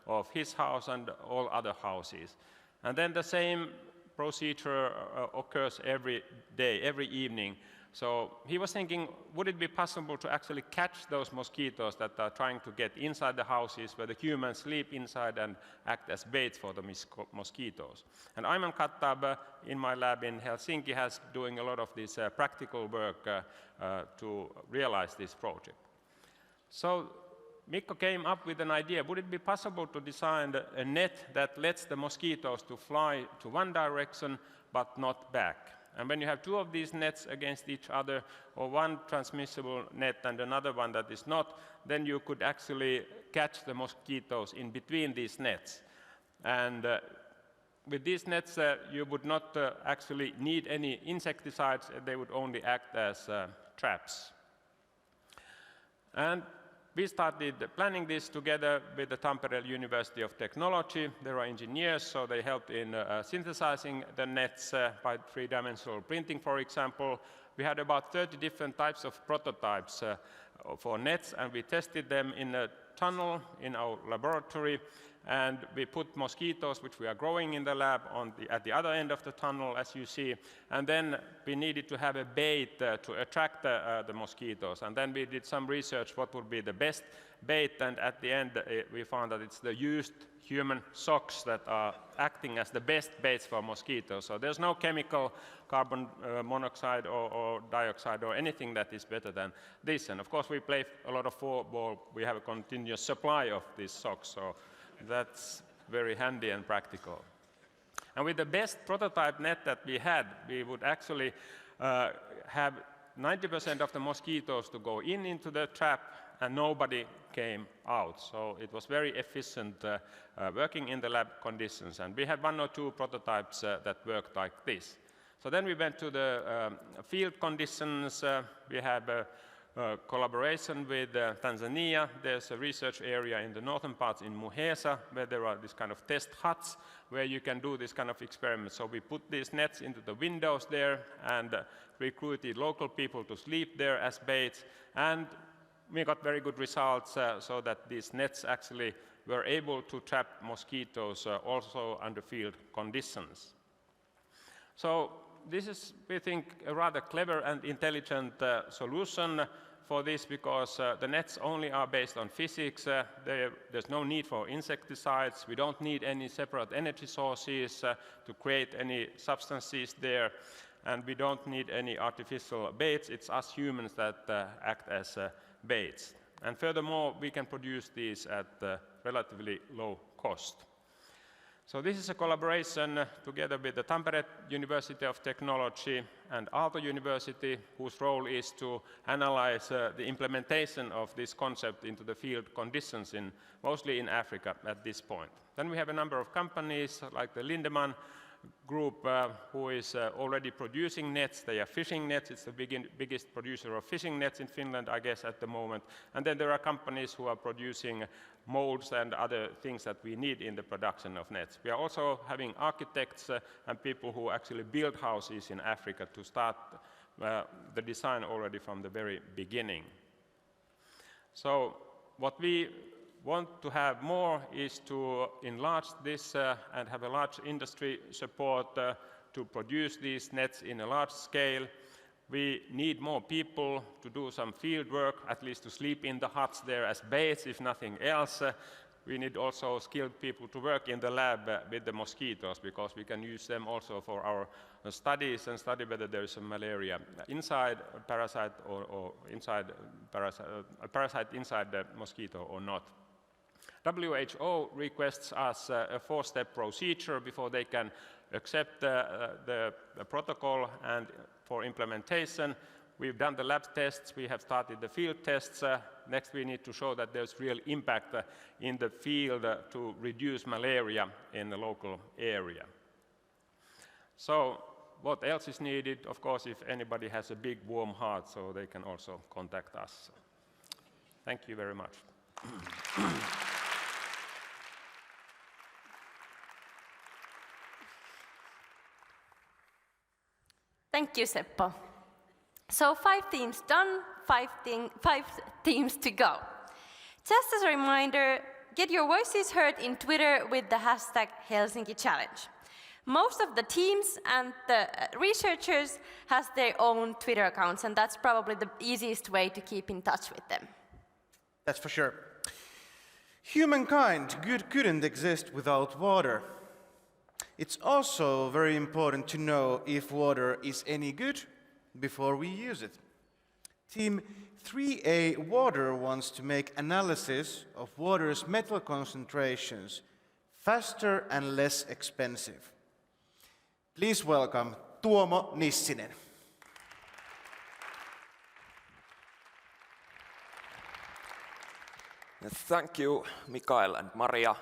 of his house and all other houses. And then the same procedure occurs every day, every evening. So he was thinking, would it be possible to actually catch those mosquitoes that are trying to get inside the houses where the humans sleep inside and act as bait for the mosquitoes? And Ayman Khattab in my lab in Helsinki has doing a lot of this practical work to realize this project. So Mikko came up with an idea. Would it be possible to design a net that lets the mosquitoes to fly to one direction but not back? And when you have two of these nets against each other, or one transmissible net and another one that is not, then you could actually catch the mosquitoes in between these nets. And with these nets, you would not actually need any insecticides. They would only act as traps. And we started planning this together with the Tampere University of Technology. There are engineers, so they helped in synthesizing the nets by three-dimensional printing, for example. We had about 30 different types of prototypes for nets, and we tested them in a tunnel in our laboratory. And we put mosquitoes, which we are growing in the lab, at the other end of the tunnel, as you see. And then we needed to have a bait to attract the mosquitoes. And then we did some research what would be the best bait. And at the end, we found that it's the used human socks that are acting as the best baits for mosquitoes. So there's no chemical, carbon monoxide or dioxide or anything that is better than this. And of course, we play a lot of football. We have a continuous supply of these socks. So that's very handy and practical. And with the best prototype net that we had, we would actually have 90% of the mosquitoes to go into the trap, and nobody came out. So it was very efficient working in the lab conditions. And we had one or two prototypes that worked like this. So then we went to the field conditions. We have collaboration with Tanzania. There's a research area in the northern parts in Muheza where there are these kind of test huts where you can do this kind of experiments. So we put these nets into the windows there and recruited local people to sleep there as baits. And we got very good results so that these nets actually were able to trap mosquitoes also under field conditions. So this is, we think, a rather clever and intelligent solution for this because the nets only are based on physics. There's no need for insecticides. We don't need any separate energy sources to create any substances there. And we don't need any artificial baits. It's us humans that act as baits. And furthermore, we can produce these at relatively low cost. So this is a collaboration together with the Tampere University of Technology and Aalto University, whose role is to analyze the implementation of this concept into the field conditions mostly in Africa at this point. Then we have a number of companies like the Lindemann Group, who is already producing nets. They are fishing nets. It's the biggest producer of fishing nets in Finland, I guess, at the moment. And then there are companies who are producing molds and other things that we need in the production of nets. We are also having architects and people who actually build houses in Africa to start the design already from the very beginning. So what we want to have more is to enlarge this and have a large industry support to produce these nets in a large scale. We need more people to do some field work, at least to sleep in the huts there as base, if nothing else. We need also skilled people to work in the lab with the mosquitoes, because we can use them also for our studies and study whether there is a malaria inside a parasite or inside a parasite inside the mosquito or not. WHO requests us a 4-step procedure before they can accept the protocol, and for implementation, we've done the lab tests, we have started the field tests. Next we need to show that there's real impact in the field to reduce malaria in the local area. So what else is needed? Of course, if anybody has a big warm heart, so they can also contact us. Thank you very much. Thank you, Seppo. So 5 teams done, 5 teams to go. Just as a reminder, get your voices heard in Twitter with the hashtag Helsinki Challenge. Most of the teams and the researchers has their own Twitter accounts, and that's probably the easiest way to keep in touch with them. That's for sure. Humankind couldn't exist without water. It's also very important to know if water is any good before we use it. Team 3A Water wants to make analysis of water's metal concentrations faster and less expensive. Please welcome Tuomo Nissinen. Thank you, Mikael and Maria.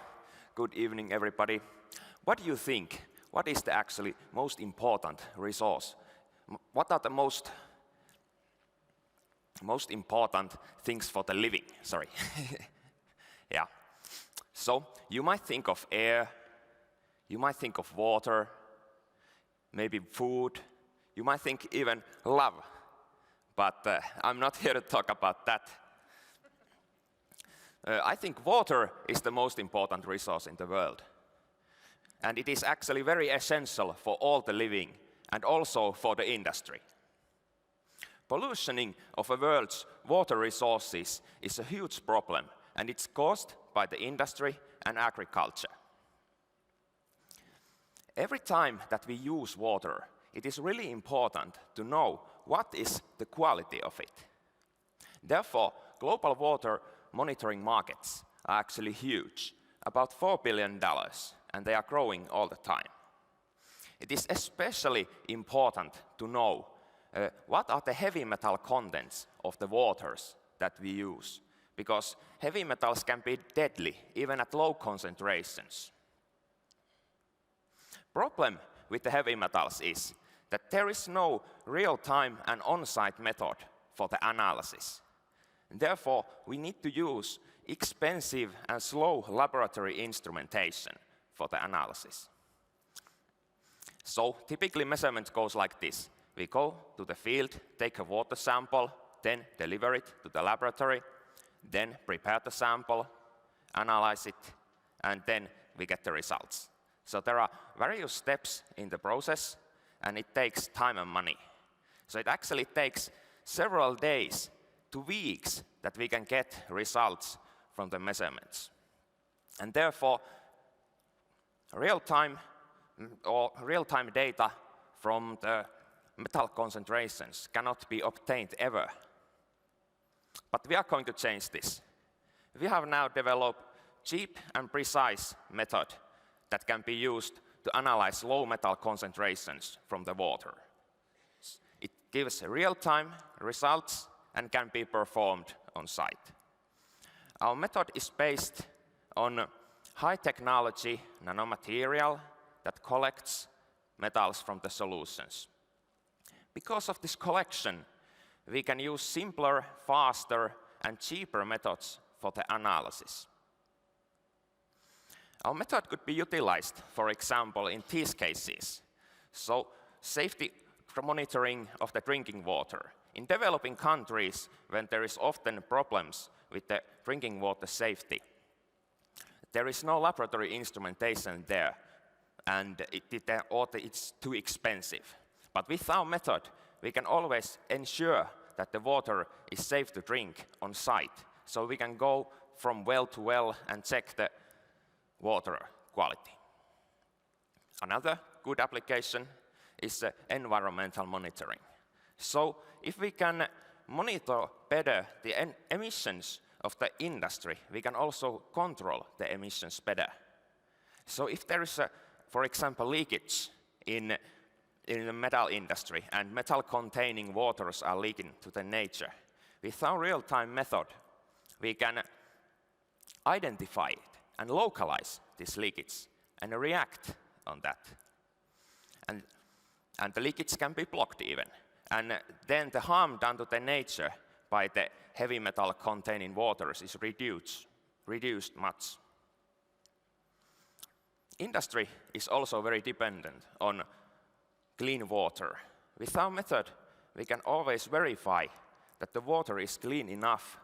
Good evening, everybody. What do you think? What is the actually most important resource? What are the most important things for the living? Sorry. Yeah. So you might think of air, you might think of water, maybe food, you might think even love. But I'm not here to talk about that. I think water is the most important resource in the world. And it is actually very essential for all the living and also for the industry. Pollutioning of the world's water resources is a huge problem, and it's caused by the industry and agriculture. Every time that we use water, it is really important to know what is the quality of it. Therefore, global water monitoring markets are actually huge, about $4 billion, and they are growing all the time. It is especially important to know what are the heavy metal contents of the waters that we use, because heavy metals can be deadly even at low concentrations. Problem with the heavy metals is that there is no real-time and on-site method for the analysis. Therefore, we need to use expensive and slow laboratory instrumentation for the analysis. So typically measurement goes like this. We go to the field, take a water sample, then deliver it to the laboratory, then prepare the sample, analyze it, and then we get the results. So there are various steps in the process, and it takes time and money. So it actually takes several days to weeks that we can get results from the measurements. And therefore, real-time data from the metal concentrations cannot be obtained ever. But we are going to change this. We have now developed cheap and precise method that can be used to analyze low metal concentrations from the water. It gives real-time results and can be performed on site. Our method is based on high-technology nanomaterial that collects metals from the solutions. Because of this collection, we can use simpler, faster, and cheaper methods for the analysis. Our method could be utilized, for example, in these cases. So, safety monitoring of the drinking water. In developing countries, when there is often problems with the drinking water safety, there is no laboratory instrumentation there, and it's too expensive. But with our method, we can always ensure that the water is safe to drink on site. So we can go from well to well and check the water quality. Another good application is environmental monitoring. So if we can monitor better the emissions of the industry, we can also control the emissions better. So if there is, for example, leakage in the metal industry and metal-containing waters are leaking to the nature, with our real-time method, we can identify it and localize this leakage and react on that. And the leakage can be blocked even. And then the harm done to the nature by the heavy metal containing waters is reduced much. Industry is also very dependent on clean water. With our method, we can always verify that the water is clean enough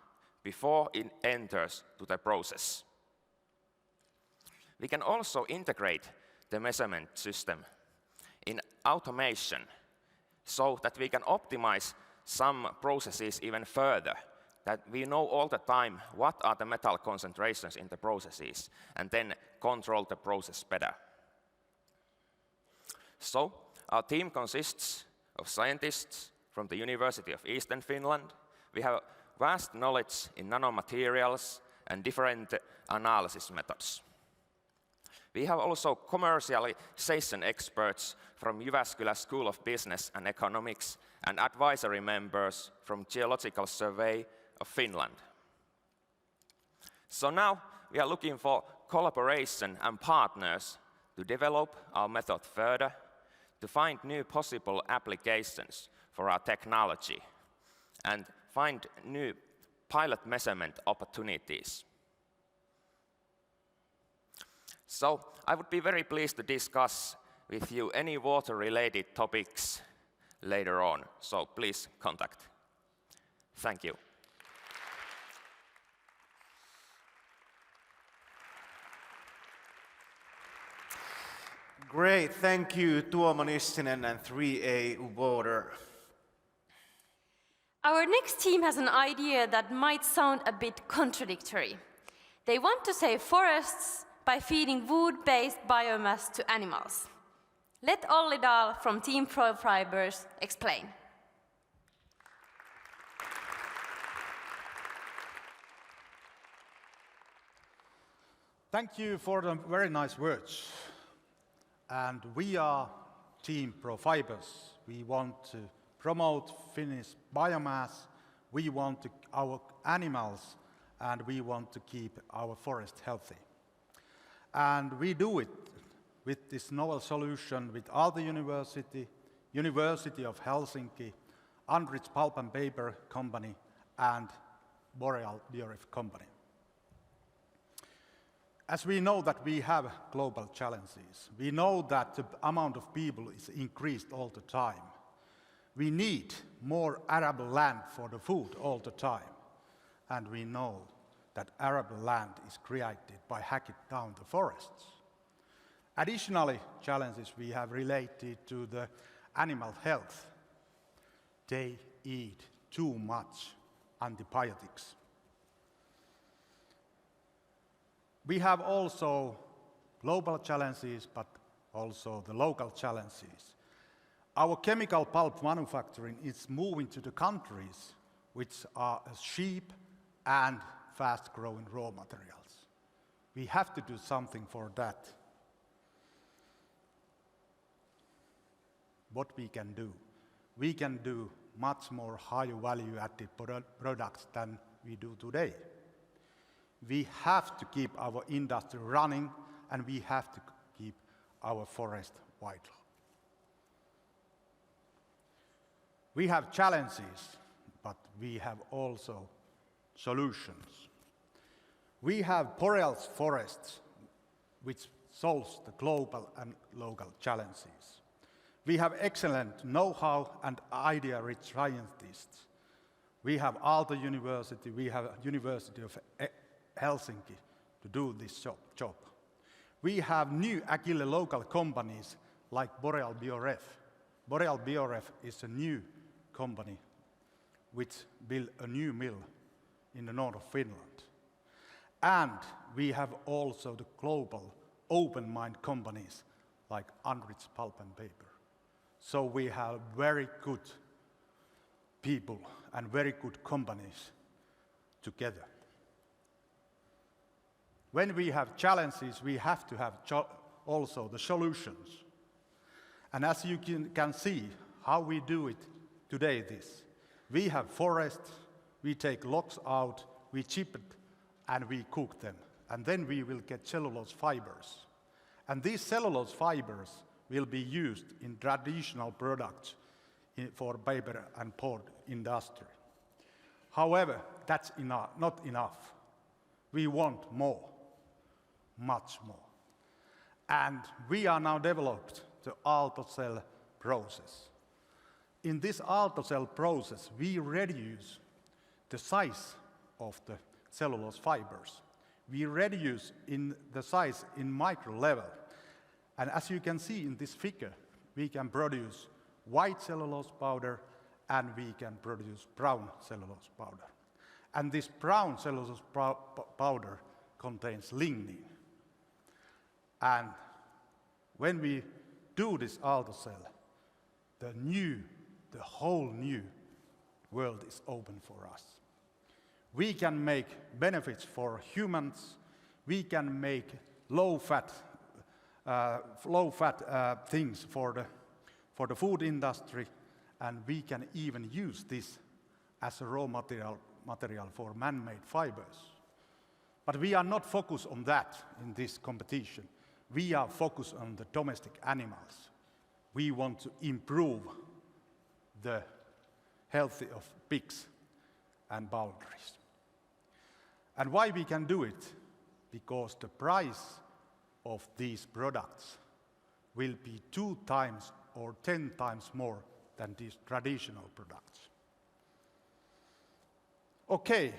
before it enters to the process. We can also integrate the measurement system in automation so that we can optimize some processes even further, that we know all the time what are the metal concentrations in the processes and then control the process better. So our team consists of scientists from the University of Eastern Finland. We have vast knowledge in nanomaterials and different analysis methods. We have also commercialization experts from Jyväskylä School of Business and Economics and advisory members from Geological Survey of Finland. So now we are looking for collaboration and partners to develop our method further, to find new possible applications for our technology, and find new pilot measurement opportunities. So I would be very pleased to discuss with you any water-related topics later on. So please contact. Thank you. Great, thank you Tuomo Nissinen and 3A Water. Our next team has an idea that might sound a bit contradictory. They want to save forests by feeding wood-based biomass to animals. Let Olli Dahl from Team ProFibers explain. Thank you for the very nice words. And we are Team ProFibers. We want to promote Finnish biomass, we want our animals, and we want to keep our forest healthy. And we do it with this novel solution with Aalto University, University of Helsinki, Andritz Pulp and Paper Company, and Boreal Bioreef Company. As we know that we have global challenges, we know that the amount of people is increased all the time. We need more arable land for the food all the time. And we know that arable land is created by hacking down the forests. Additionally, challenges we have related to the animal health. They eat too much antibiotics. We have also global challenges, but also the local challenges. Our chemical pulp manufacturing is moving to the countries which are cheap and fast-growing raw materials. We have to do something for that. what we can do. We can do much more higher value-added products than we do today. We have to keep our industry running, and we have to keep our forest vital. We have challenges, but we have also solutions. We have boreal forests, which solves the global and local challenges. We have excellent know-how and idea-rich scientists. We have Aalto University, we have University of Helsinki to do this job. We have new agile local companies like Boreal Bioref. Boreal Bioref is a new company which built a new mill in the north of Finland. And we have also the global open-mind companies like Unrich Pulp and Paper. So we have very good people and very good companies together. When we have challenges, we have to have also the solutions. And as you can see how we do it today, we have forests, we take logs out, we chip it, and we cook them. And then we will get cellulose fibers. And these cellulose fibers will be used in traditional products for paper and board industry. However, that's not enough. We want more, much more. And we are now developed the Aalto cell process. In this Aalto cell process, we reduce the size of the cellulose fibers. We reduce in the size in micro level. And as you can see in this figure, we can produce white cellulose powder and we can produce brown cellulose powder. And this brown cellulose powder contains lignin. And when we do this Aalto cell, the whole new world is open for us. We can make benefits for humans, we can make low-fat things for the food industry, and we can even use this as a raw material for man-made fibers. But we are not focused on that in this competition. We are focused on the domestic animals. We want to improve the health of pigs and poultry. And why we can do it? Because the price of these products will be 2 times or 10 times more than these traditional products. Okay,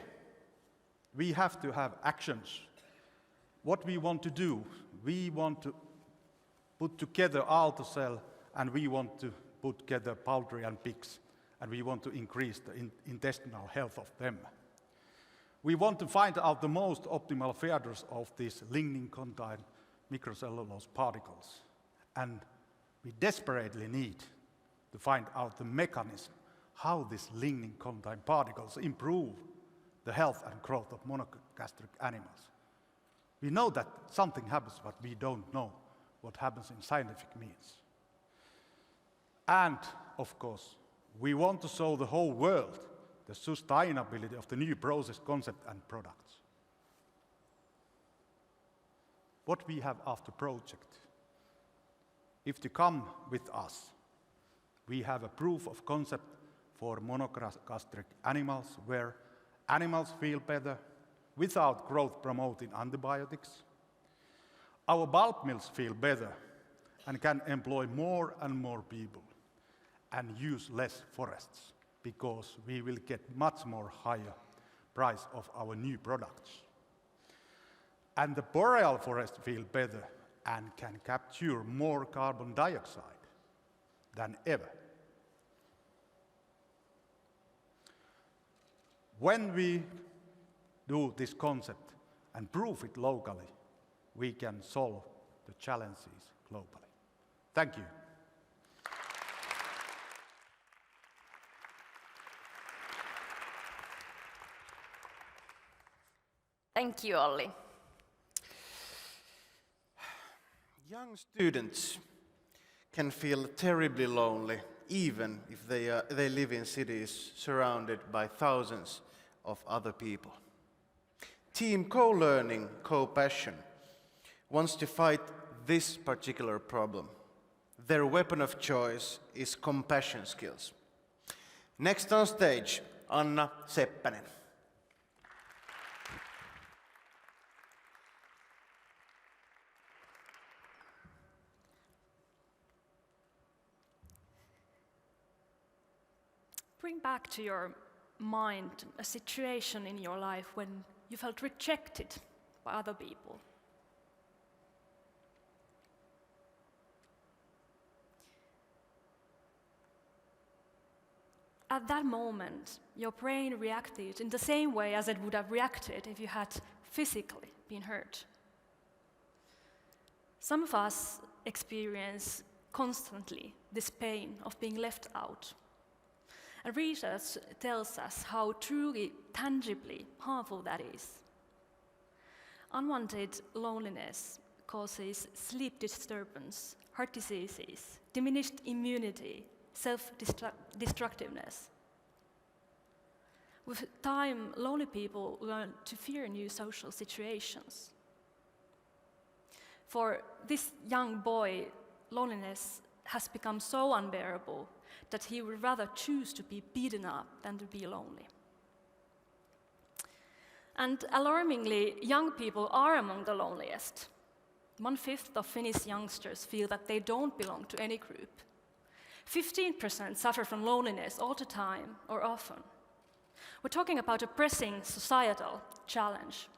we have to have actions. What we want to do, we want to put together Aalto cell, and we want to put together poultry and pigs, and we want to increase the intestinal health of them. We want to find out the most optimal feeders of these lignin-contained microcellulose particles, and we desperately need to find out the mechanism how these lignin-contained particles improve the health and growth of monogastric animals. We know that something happens, but we don't know what happens in scientific means. And, of course, we want to show the whole world the sustainability of the new process concept and products. What we have after project? If you come with us, we have a proof of concept for monogastric animals where animals feel better without growth-promoting antibiotics. Our pulp mills feel better and can employ more and more people and use less forests because we will get much more higher price of our new products. And the boreal forest feel better and can capture more carbon dioxide than ever. When we do this concept and prove it locally, we can solve the challenges globally. Thank you. Thank you, Olli. Young students, can feel terribly lonely, even if they live in cities surrounded by thousands of other people. Team co-learning, co-passion wants to fight this particular problem. Their weapon of choice is compassion skills. Next on stage, Anna Seppänen. Bring back to your mind a situation in your life when you felt rejected by other people. At that moment, your brain reacted in the same way as it would have reacted if you had physically been hurt. Some of us experience constantly this pain of being left out. And research tells us how truly, tangibly harmful that is. Unwanted loneliness causes sleep disturbance, heart diseases, diminished immunity, self-destructiveness. With time, lonely people learn to fear new social situations. For this young boy, loneliness has become so unbearable that he would rather choose to be beaten up than to be lonely. And alarmingly, young people are among the loneliest. 1/5 of Finnish youngsters feel that they don't belong to any group. 15% suffer from loneliness all the time or often. We're talking about a pressing societal challenge.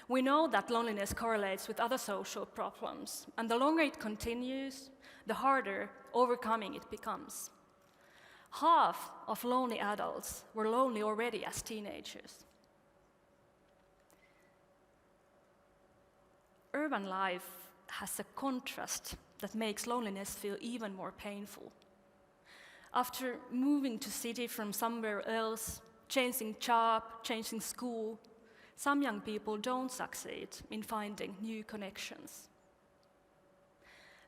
We know that loneliness correlates with other social problems, and the longer it continues, the harder overcoming it becomes. Half of lonely adults were lonely already as teenagers. Urban life has a contrast that makes loneliness feel even more painful. After moving to city from somewhere else, changing job, changing school, some young people don't succeed in finding new connections.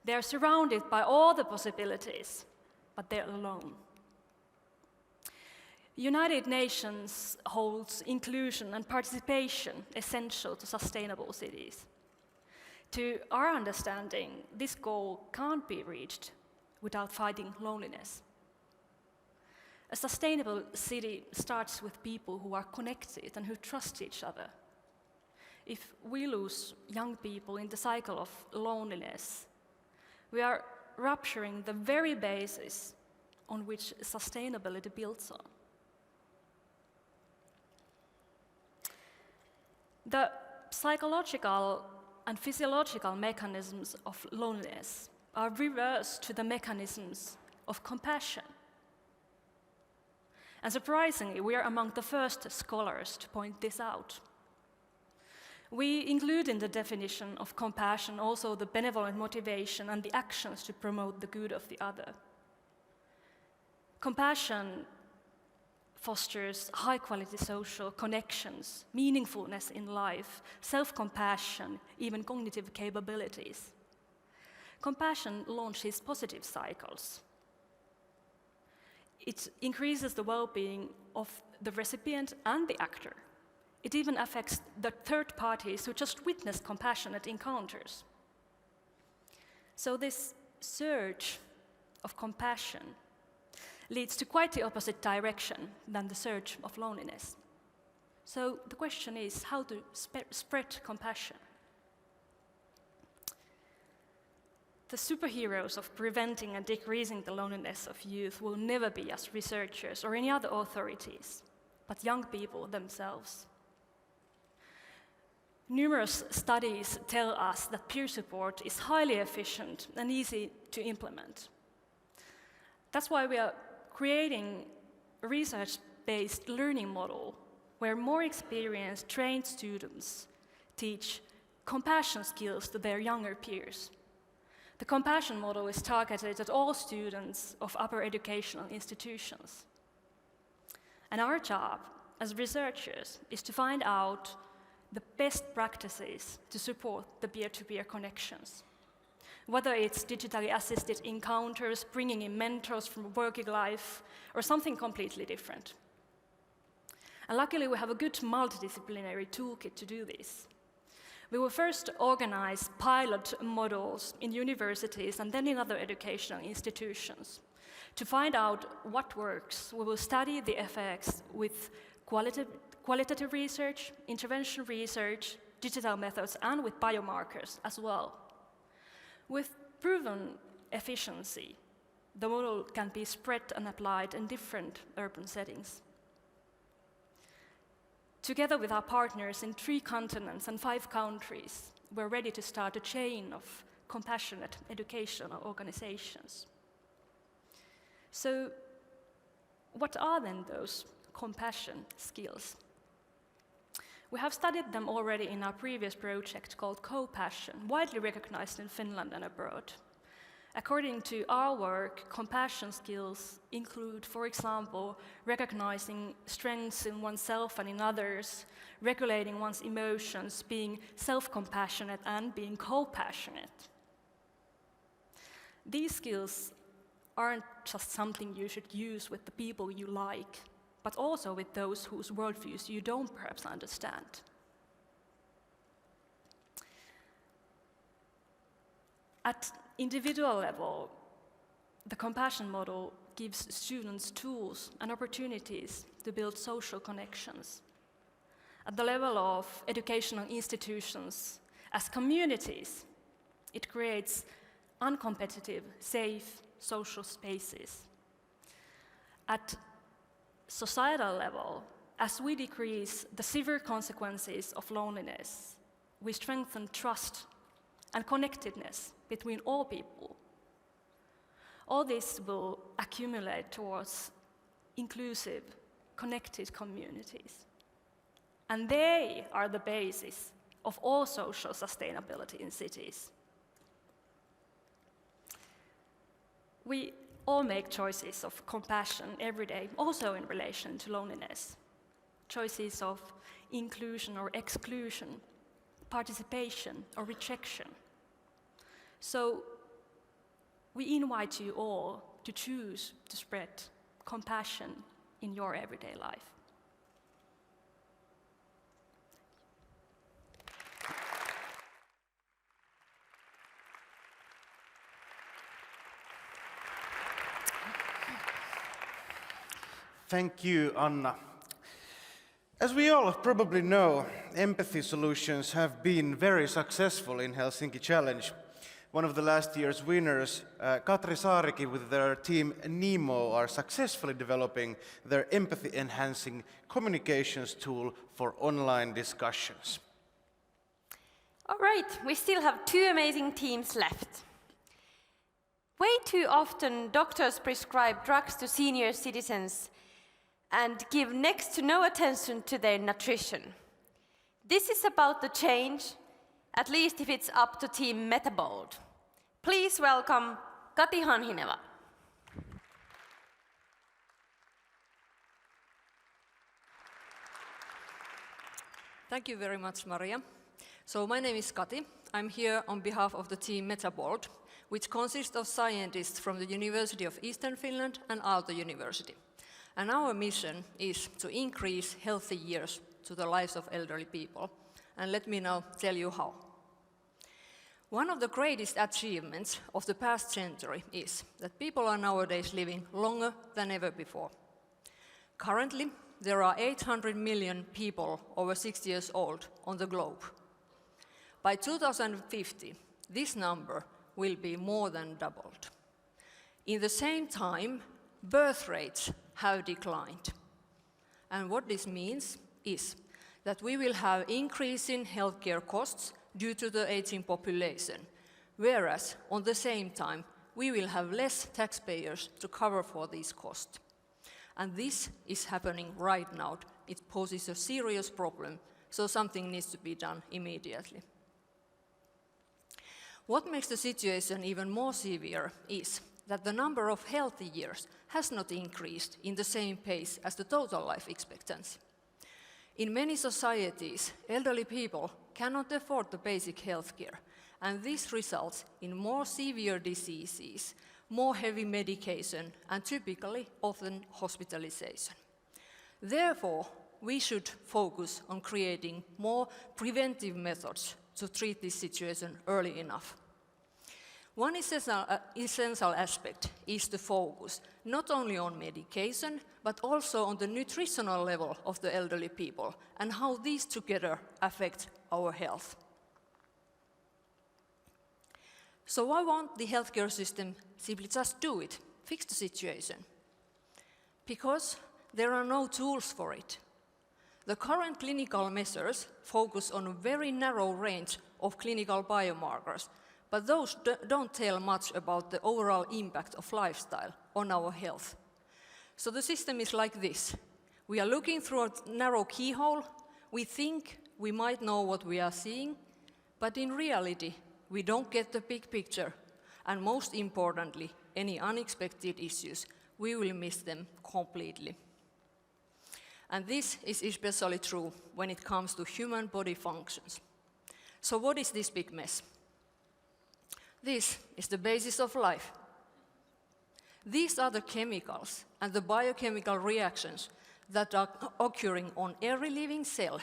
They are surrounded by all the possibilities, but they're alone. United Nations holds inclusion and participation essential to sustainable cities. To our understanding, this goal can't be reached without fighting loneliness. A sustainable city starts with people who are connected and who trust each other. If we lose young people in the cycle of loneliness, we are rupturing the very basis on which sustainability builds on. The psychological and physiological mechanisms of loneliness are reversed to the mechanisms of compassion. And surprisingly, we are among the first scholars to point this out. We include in the definition of compassion also the benevolent motivation and the actions to promote the good of the other. Compassion fosters high-quality social connections, meaningfulness in life, self-compassion, even cognitive capabilities. Compassion launches positive cycles. It increases the well-being of the recipient and the actor. It even affects the third parties who just witness compassionate encounters. So this surge of compassion leads to quite the opposite direction than the surge of loneliness. So the question is how to spread compassion. The superheroes of preventing and decreasing the loneliness of youth will never be us researchers or any other authorities, but young people themselves. Numerous studies tell us that peer support is highly efficient and easy to implement. That's why we are creating a research-based learning model where more experienced, trained students teach compassion skills to their younger peers. The compassion model is targeted at all students of upper educational institutions. And our job as researchers is to find out the best practices to support the peer-to-peer connections. whether it's digitally assisted encounters, bringing in mentors from working life, or something completely different. And luckily, we have a good multidisciplinary toolkit to do this. We will first organize pilot models in universities and then in other educational institutions. To find out what works, we will study the effects with qualitative research, intervention research, digital methods, and with biomarkers as well. With proven efficiency, the model can be spread and applied in different urban settings. Together with our partners in 3 continents and 5 countries, we're ready to start a chain of compassionate educational organizations. So, what are then those compassion skills? We have studied them already in our previous project called Co-Passion, widely recognized in Finland and abroad. According to our work, compassion skills include, for example, recognizing strengths in oneself and in others, regulating one's emotions, being self-compassionate, and being co-passionate. These skills aren't just something you should use with the people you like, but also with those whose worldviews you don't perhaps understand. At individual level, the compassion model gives students tools and opportunities to build social connections. At the level of educational institutions, as communities, it creates uncompetitive, safe social spaces. At societal level, as we decrease the severe consequences of loneliness, we strengthen trust and connectedness between all people. All this will accumulate towards inclusive, connected communities. And they are the basis of all social sustainability in cities. We all make choices of compassion every day, also in relation to loneliness. Choices of inclusion or exclusion, participation or rejection. So we invite you all to choose to spread compassion in your everyday life. Thank you, Anna. As we all probably know, empathy solutions have been very successful in Helsinki Challenge. One of the last year's winners, Katri Saariki with their team Nemo, are successfully developing their empathy-enhancing communications tool for online discussions. All right, we still have 2 amazing teams left. Way too often, doctors prescribe drugs to senior citizens and give next to no attention to their nutrition. This is about to change, at least if it's up to Team Metabol. Please welcome Kati Hanhineva. Thank you very much, Maria. So my name is Kati. I'm here on behalf of the team Metabol, which consists of scientists from the University of Eastern Finland and Aalto University. And our mission is to increase healthy years to the lives of elderly people. And let me now tell you how. One of the greatest achievements of the past century is that people are nowadays living longer than ever before. Currently, there are 800 million people over 60 years old on the globe. By 2050, this number will be more than doubled. In the same time, birth rates have declined. And what this means is that we will have increase in healthcare costs due to the aging population, whereas on the same time, we will have less taxpayers to cover for these costs. And this is happening right now. It poses a serious problem, so something needs to be done immediately. What makes the situation even more severe is that the number of healthy years has not increased in the same pace as the total life expectancy. In many societies, elderly people cannot afford the basic health care, and this results in more severe diseases, more heavy medication, and typically often hospitalization. Therefore, we should focus on creating more preventive methods to treat this situation early enough. One essential aspect is to focus not only on medication, but also on the nutritional level of the elderly people and how these together affect our health. So why won't the healthcare system simply just do it, fix the situation? Because there are no tools for it. The current clinical measures focus on a very narrow range of clinical biomarkers, but those don't tell much about the overall impact of lifestyle on our health. So the system is like this. We are looking through a narrow keyhole, we think we might know what we are seeing, but in reality, we don't get the big picture, and most importantly, any unexpected issues, we will miss them completely. And this is especially true when it comes to human body functions. So what is this big mess? This is the basis of life. These are the chemicals and the biochemical reactions that are occurring on every living cell.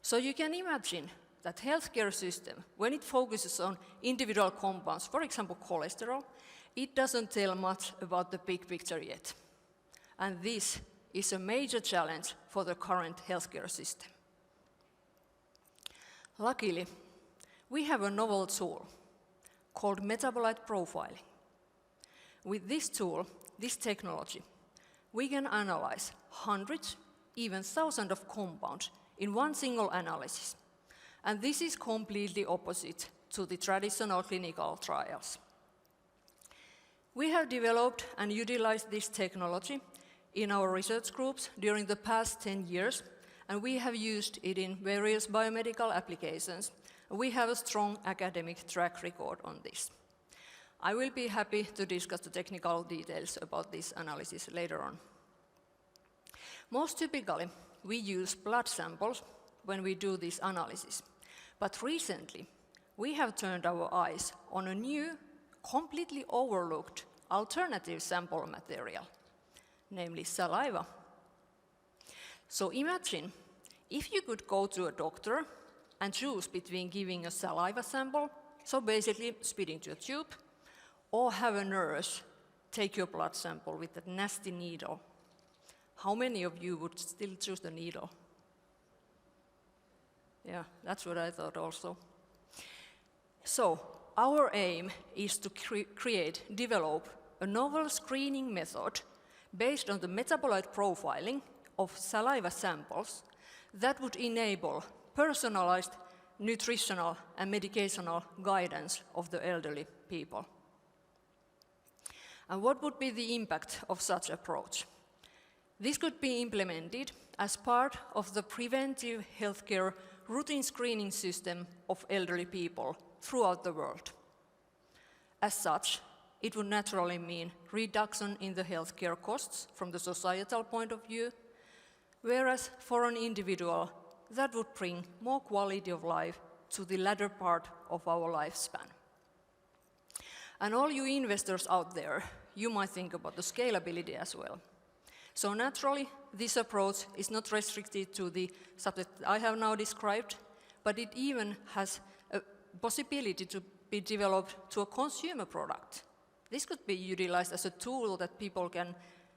So you can imagine that healthcare system, when it focuses on individual compounds, for example cholesterol, it doesn't tell much about the big picture yet. And this is a major challenge for the current healthcare system. Luckily, we have a novel tool called metabolite profiling. With this tool, this technology, we can analyze hundreds, even thousands of compounds in one single analysis. And this is completely opposite to the traditional clinical trials. We have developed and utilized this technology in our research groups during the past 10 years, and we have used it in various biomedical applications. We have a strong academic track record on this. I will be happy to discuss the technical details about this analysis later on. Most typically, we use blood samples when we do this analysis. But recently, we have turned our eyes on a new, completely overlooked alternative sample material, namely saliva. So imagine if you could go to a doctor and choose between giving a saliva sample, so basically spitting to a tube, or have a nurse take your blood sample with that nasty needle. How many of you would still choose the needle? Yeah, that's what I thought also. So, our aim is to develop a novel screening method based on the metabolite profiling of saliva samples that would enable personalized nutritional and medicational guidance of the elderly people. And what would be the impact of such approach? This could be implemented as part of the preventive healthcare routine screening system of elderly people throughout the world. As such, it would naturally mean reduction in the healthcare costs from the societal point of view, whereas for an individual, that would bring more quality of life to the latter part of our lifespan. And all you investors out there, you might think about the scalability as well. So naturally, this approach is not restricted to the subject I have now described, but it even has a possibility to be developed to a consumer product. This could be utilized as a tool that people can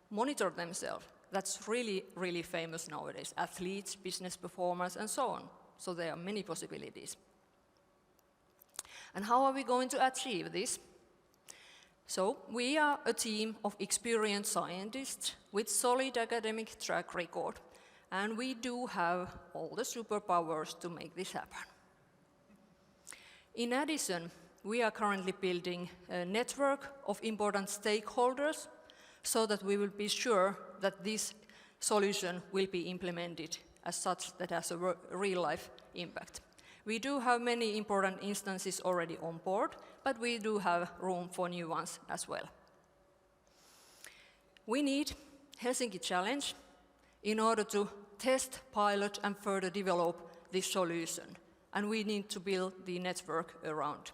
monitor themselves. That's really, really famous nowadays. Athletes, business performers, and so on. So there are many possibilities. And how are we going to achieve this? So we are a team of experienced scientists with solid academic track record, and we do have all the superpowers to make this happen. In addition, we are currently building a network of important stakeholders so that we will be sure that this solution will be implemented as such that has a real-life impact. We do have many important instances already on board, but we do have room for new ones as well. We need Helsinki Challenge in order to test, pilot, and further develop this solution. and we need to build the network around.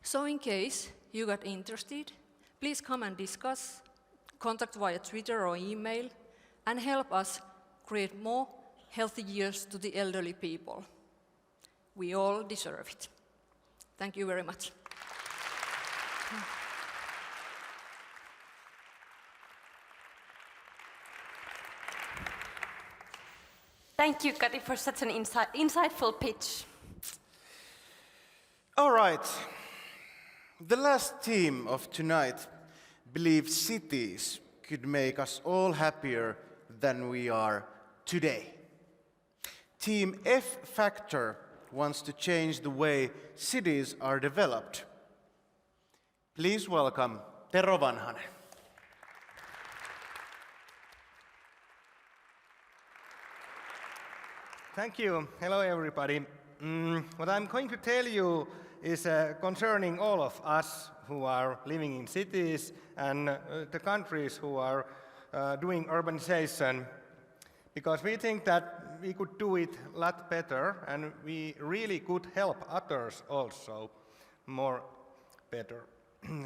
So in case you got interested, please come and discuss, contact via Twitter or email, and help us create more healthy years to the elderly people. We all deserve it. Thank you very much. Thank you, Kati, for such an insightful pitch. All right. The last theme of tonight believes cities could make us all happier than we are today. Team F Factor wants to change the way cities are developed. Please welcome Tero Vanhanen. Thank you. Hello, everybody. What I'm going to tell you is concerning all of us who are living in cities and the countries who are doing urbanization, because we think that we could do it a lot better and we really could help others also more better.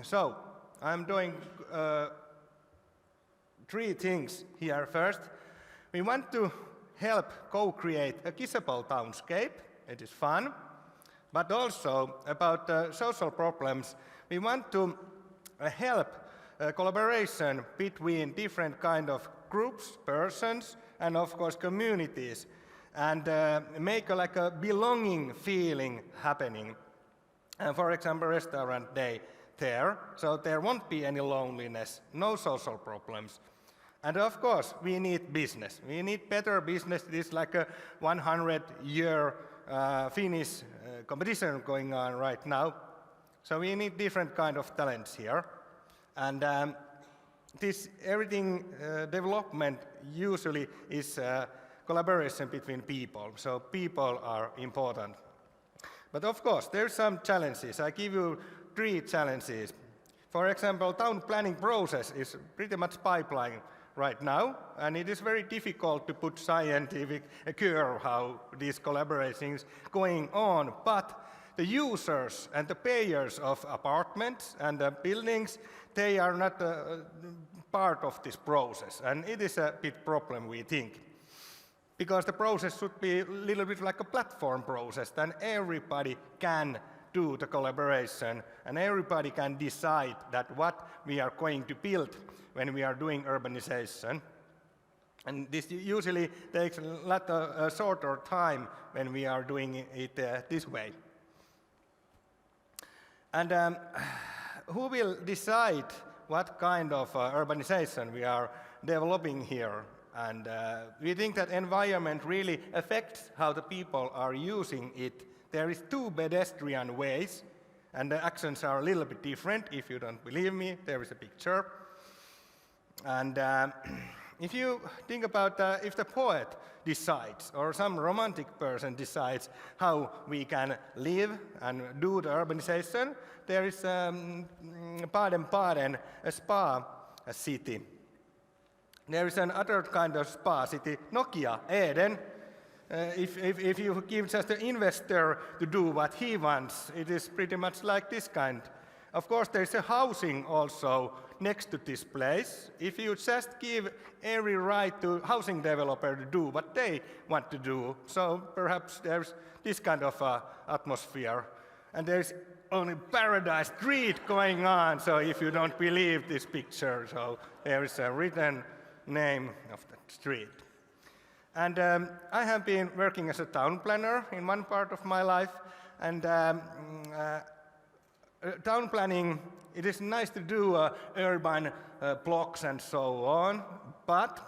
So I'm doing 3 things here. First, we want to help co-create a kissable townscape. It is fun. But also about social problems, we want to help collaboration between different kind of groups, persons, and of course communities, and make like a belonging feeling happening. For example, restaurant day there, so there won't be any loneliness, no social problems. And of course, we need business. We need better business. This is like a 100-year Finnish competition going on right now. So we need different kind of talents here. And this everything development usually is collaboration between people. So people are important. But of course, there's some challenges. I give you 3 challenges. For example, town planning process is pretty much pipeline right now, and it is very difficult to put scientific curve how these collaborations going on. But the users and the payers of apartments and buildings, they are not part of this process, and it is a big problem, we think. Because the process should be a little bit like a platform process, then everybody can do the collaboration, and everybody can decide that what we are going to build when we are doing urbanization. And this usually takes a lot shorter time when we are doing it this way. And who will decide what kind of urbanization we are developing here? And we think that environment really affects how the people are using it. There is 2 pedestrian ways, and the actions are a little bit different. If you don't believe me, there is a picture. And if you think about if the poet decides, or some romantic person decides how we can live and do the urbanization, there is Baden-Baden, a spa city. There is another kind of spa city, Nokia, Eden. If you give just an investor to do what he wants, it is pretty much like this kind. Of course, there is a housing also next to this place. If you just give every right to housing developer to do what they want to do, so perhaps there's this kind of atmosphere. And there's only Paradise Street going on, so if you don't believe this picture, so there is a written name of the street. And I have been working as a town planner in one part of my life, and town planning, it is nice to do urban blocks and so on, but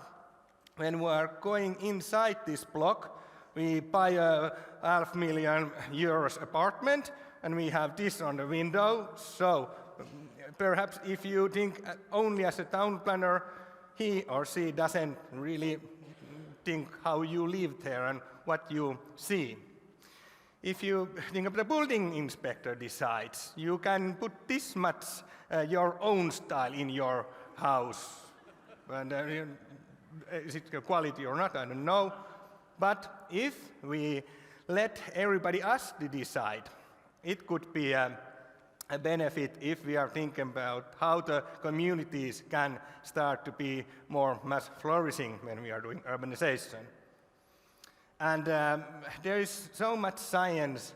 when we are going inside this block, we buy a €500,000 apartment, and we have this on the window. So perhaps if you think only as a town planner, he or she doesn't really think how you live there and what you see. If you think of the building inspector decides, you can put this much your own style in your house. And is it quality or not, I don't know. But if we let everybody us to decide. It could be a benefit if we are thinking about how the communities can start to be more mass flourishing when we are doing urbanization. And there is so much science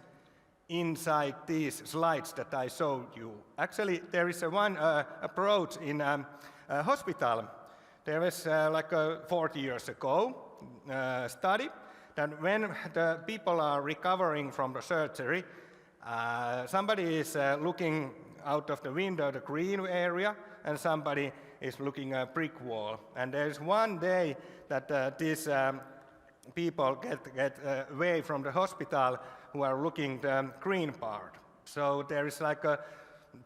inside these slides that I showed you. Actually, there is one approach in a hospital. There was like 40 years ago study that when the people are recovering from the surgery, somebody is looking out of the window, the green area, and somebody is looking at a brick wall. And there's one day that these people get away from the hospital who are looking the green part. So there is like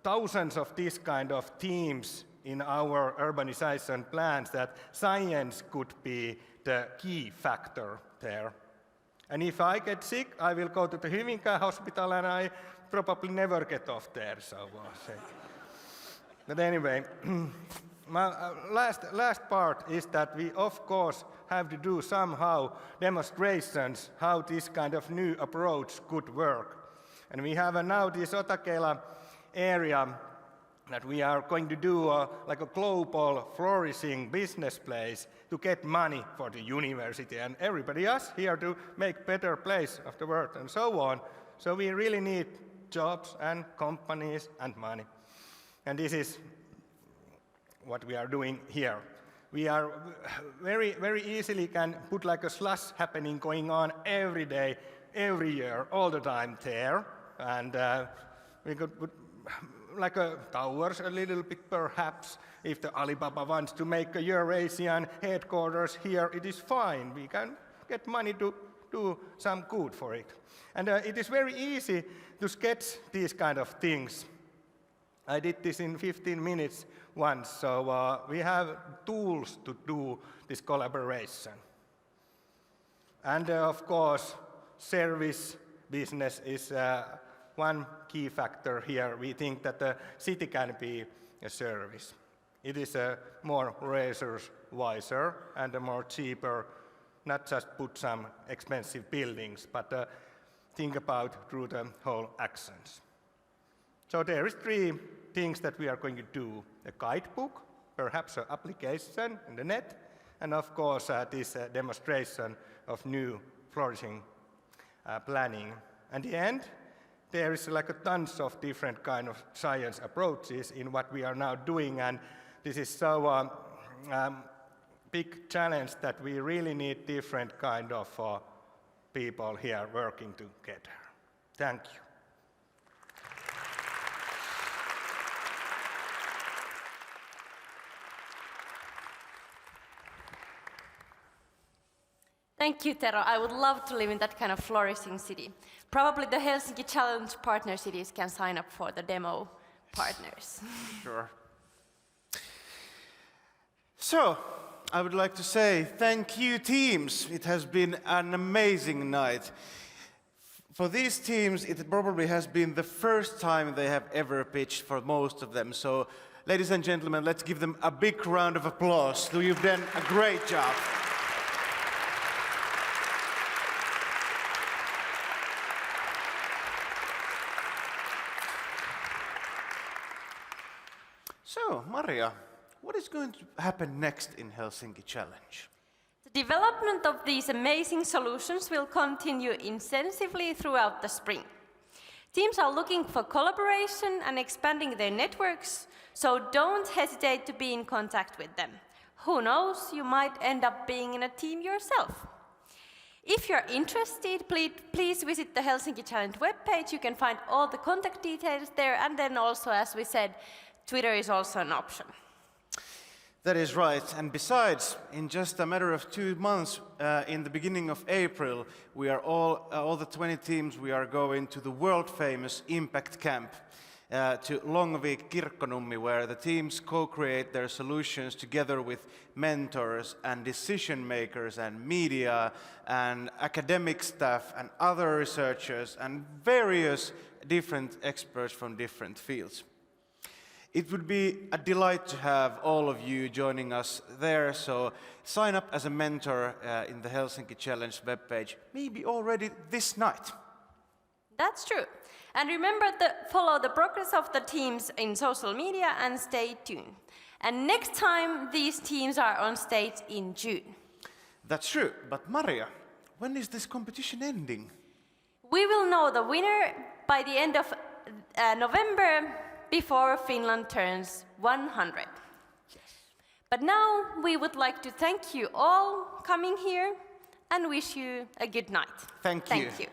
thousands of these kind of teams in our urbanization plans that science could be the key factor there. And if I get sick, I will go to the Helsinki hospital and I probably never get off there. So, but anyway, my last part is that we of course have to do somehow demonstrations how this kind of new approach could work. And we have now this Otakela area that we are going to do like a global flourishing business place to get money for the university and everybody else here to make better place of the world and so on. So we really need jobs and companies and money. And this is what we are doing here. We are very easily can put like a slush happening going on every day, every year, all the time there. And we could put like towers a little bit perhaps. If the Alibaba wants to make a Eurasian headquarters here, it is fine. We can get money to do some good for it. And it is very easy to sketch these kind of things. I did this in 15 minutes once, so we have tools to do this collaboration. And of course, service business is one key factor here. We think that the city can be a service. It is more resource wiser and more cheaper, not just put some expensive buildings, but think about through the whole actions. So there is 3 things that we are going to do. A guidebook, perhaps an application in the net, and of course this demonstration of new flourishing planning. And in the end, there is like a tons of different kind of science approaches in what we are now doing, and this is so big challenge that we really need different kind of people here working together. Thank you. Thank you, Tero. I would love to live in that kind of flourishing city. Probably the Helsinki Challenge partner cities can sign up for the demo partners. Sure. So, I would like to say thank you, teams. It has been an amazing night. For these teams, it probably has been the first time they have ever pitched for most of them. So, ladies and gentlemen, let's give them a big round of applause. You've done a great job. So, Maria, what is going to happen next in Helsinki Challenge? The development of these amazing solutions will continue intensively throughout the spring. Teams are looking for collaboration and expanding their networks, so don't hesitate to be in contact with them. Who knows, you might end up being in a team yourself. If you're interested, please visit the Helsinki Challenge webpage. You can find all the contact details there, and then also, as we said, Twitter is also an option. That is right. And besides, in just a matter of 2 months, in the beginning of April, we are all the 20 teams, we are going to the world-famous Impact Camp to Longvik, Kirkkonummi, where the teams co-create their solutions together with mentors and decision makers and media and academic staff and other researchers and various different experts from different fields. It would be a delight to have all of you joining us there, so sign up as a mentor in the Helsinki Challenge webpage, maybe already this night. That's true. And remember to follow the progress of the teams in social media and stay tuned. And next time these teams are on stage in June. That's true, but Maria, when is this competition ending? We will know the winner by the end of November, before Finland turns 100. Yes. But now we would like to thank you all coming here and wish you a good night. Thank you. Thank you.